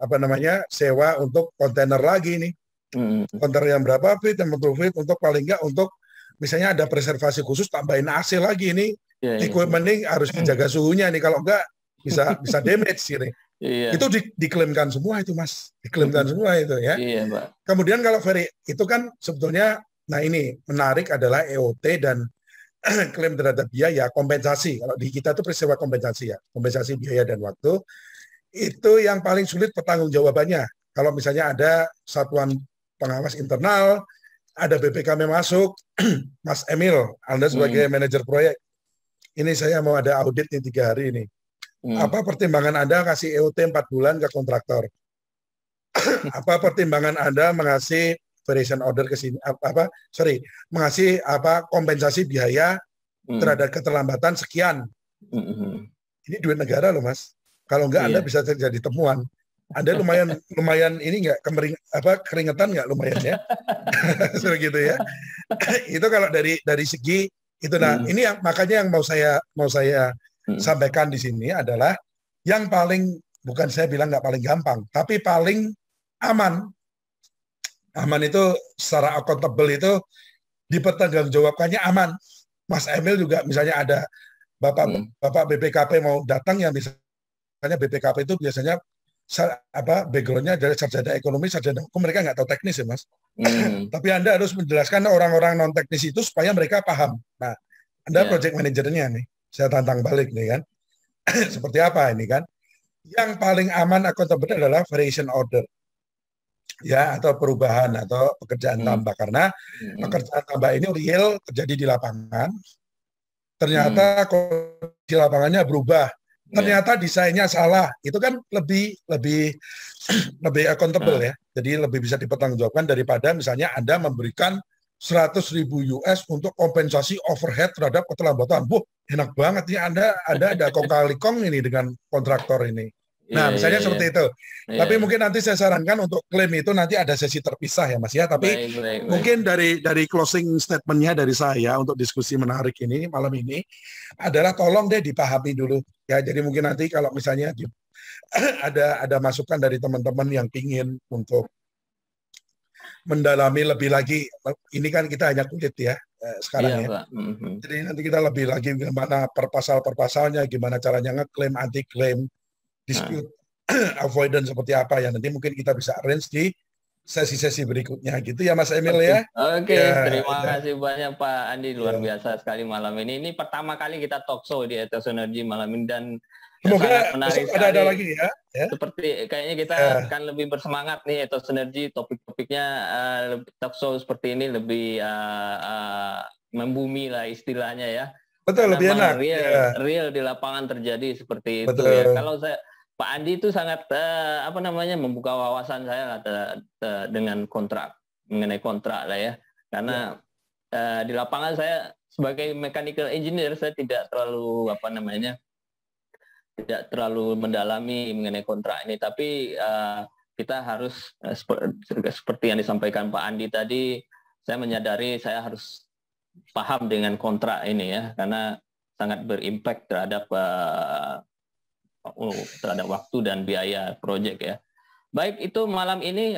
sewa untuk kontainer lagi nih. Kontainer yang berapa feet, yang betul feet, untuk paling enggak untuk misalnya ada preservasi khusus, tambahin AC lagi nih. Equipment ini harus dijaga suhunya nih, kalau enggak bisa damage ini. Iya. Itu diklaimkan semua itu Mas, diklaimkan semua itu ya. Iya, Pak. Kemudian kalau itu kan sebetulnya, nah ini menarik adalah EOT dan klaim terhadap biaya, kompensasi. Kalau di kita itu peristiwa kompensasi ya, kompensasi biaya dan waktu. Itu yang paling sulit pertanggungjawabannya. Kalau misalnya ada satuan pengawas internal, ada BPKM masuk, Mas Emil, Anda sebagai manajer proyek, ini saya mau ada audit nih 3 hari ini. Apa pertimbangan Anda kasih EOT 4 bulan ke kontraktor? Apa pertimbangan Anda mengasih variation order ke sini, mengasih kompensasi biaya terhadap keterlambatan sekian? Ini duit negara loh Mas. Kalau enggak Anda bisa terjadi temuan. Anda lumayan ini enggak keringetan enggak lumayan ya? Seperti gitu ya. Itu kalau dari segi itu. Nah, ini makanya yang mau saya sampaikan di sini adalah yang paling, bukan saya bilang nggak paling gampang, tapi paling aman. Aman itu secara accountable itu dipertanggungjawabkannya aman. Mas Emil juga misalnya ada Bapak BPKP mau datang ya, misalnya BPKP itu biasanya backgroundnya dari sarjana ekonomi, sarjana hukum, mereka nggak tahu teknis ya Mas. Tapi Anda harus menjelaskan orang-orang non teknis itu supaya mereka paham. Nah, Anda project manajernya nih, saya tantang balik nih kan. Seperti apa ini kan? Yang paling aman accountable adalah variation order. Ya, atau perubahan atau pekerjaan tambah, karena pekerjaan tambah ini real terjadi di lapangan. Ternyata kondisi lapangannya berubah. Ternyata desainnya salah. Itu kan lebih accountable ya. Jadi lebih bisa dipertanggungjawabkan daripada misalnya Anda memberikan 100.000 US untuk kompensasi overhead terhadap keterlambatan. Enak banget nih Anda ada kong kali kong ini dengan kontraktor ini. Nah, misalnya seperti itu. Tapi mungkin nanti saya sarankan untuk klaim itu nanti ada sesi terpisah ya Mas ya. Tapi mungkin dari closing statement-nya dari saya untuk diskusi menarik ini malam ini adalah tolong deh dipahami dulu ya. Jadi mungkin nanti kalau misalnya ada masukan dari teman-teman yang pingin untuk mendalami lebih lagi, ini kan kita hanya kulit ya sekarang ya. Pak. Jadi nanti kita lebih lagi gimana perpasalnya, gimana caranya ngeklaim, anti klaim, dispute avoidance seperti apa ya, nanti mungkin kita bisa arrange di sesi-sesi berikutnya gitu ya Mas Emil ya. Oke, terima kasih banyak Pak Andi, luar biasa sekali malam ini. Ini pertama kali kita talk show di Ethos Energy malam ini dan semoga ada lagi ya. Seperti kayaknya kita akan lebih bersemangat nih Ethos Energy, topik-topiknya talk show seperti ini lebih membumi lah istilahnya ya. Betul, lebih enak. Real di lapangan terjadi seperti itu ya. Pak Andi itu sangat membuka wawasan saya lah, dengan kontrak, mengenai kontrak lah ya. Karena di lapangan saya sebagai mechanical engineer, saya tidak terlalu tidak terlalu mendalami mengenai kontrak ini, tapi kita harus seperti yang disampaikan Pak Andi tadi, saya menyadari saya harus paham dengan kontrak ini ya, karena sangat berimpact terhadap waktu dan biaya proyek ya. Baik, itu malam ini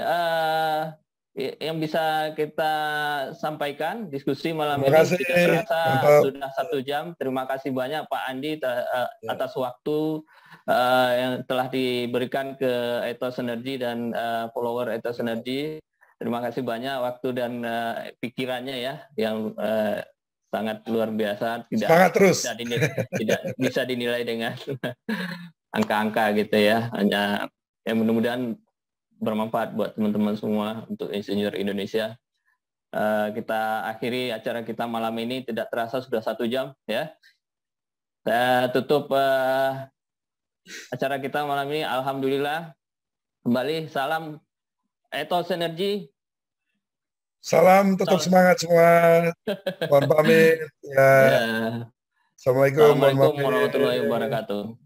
yang bisa kita sampaikan diskusi malam Terima ini. kasih. Tidak terasa Mantap. sudah 1 jam. Terima kasih banyak Pak Andi atas waktu yang telah diberikan ke Ethos Energy dan follower Ethos Energy. Terima kasih banyak waktu dan pikirannya ya, yang sangat luar biasa. Semangat terus. Tidak bisa dinilai dengan angka-angka gitu ya. Hanya mudah-mudahan bermanfaat buat teman-teman semua untuk Insinyur Indonesia. Kita akhiri acara kita malam ini, tidak terasa sudah 1 jam ya. Saya tutup acara kita malam ini. Alhamdulillah. Kembali salam Ethos Energy. Salam, tetap semangat semua. Mohon pamit. Ya. Assalamualaikum warahmatullahi wabarakatuh.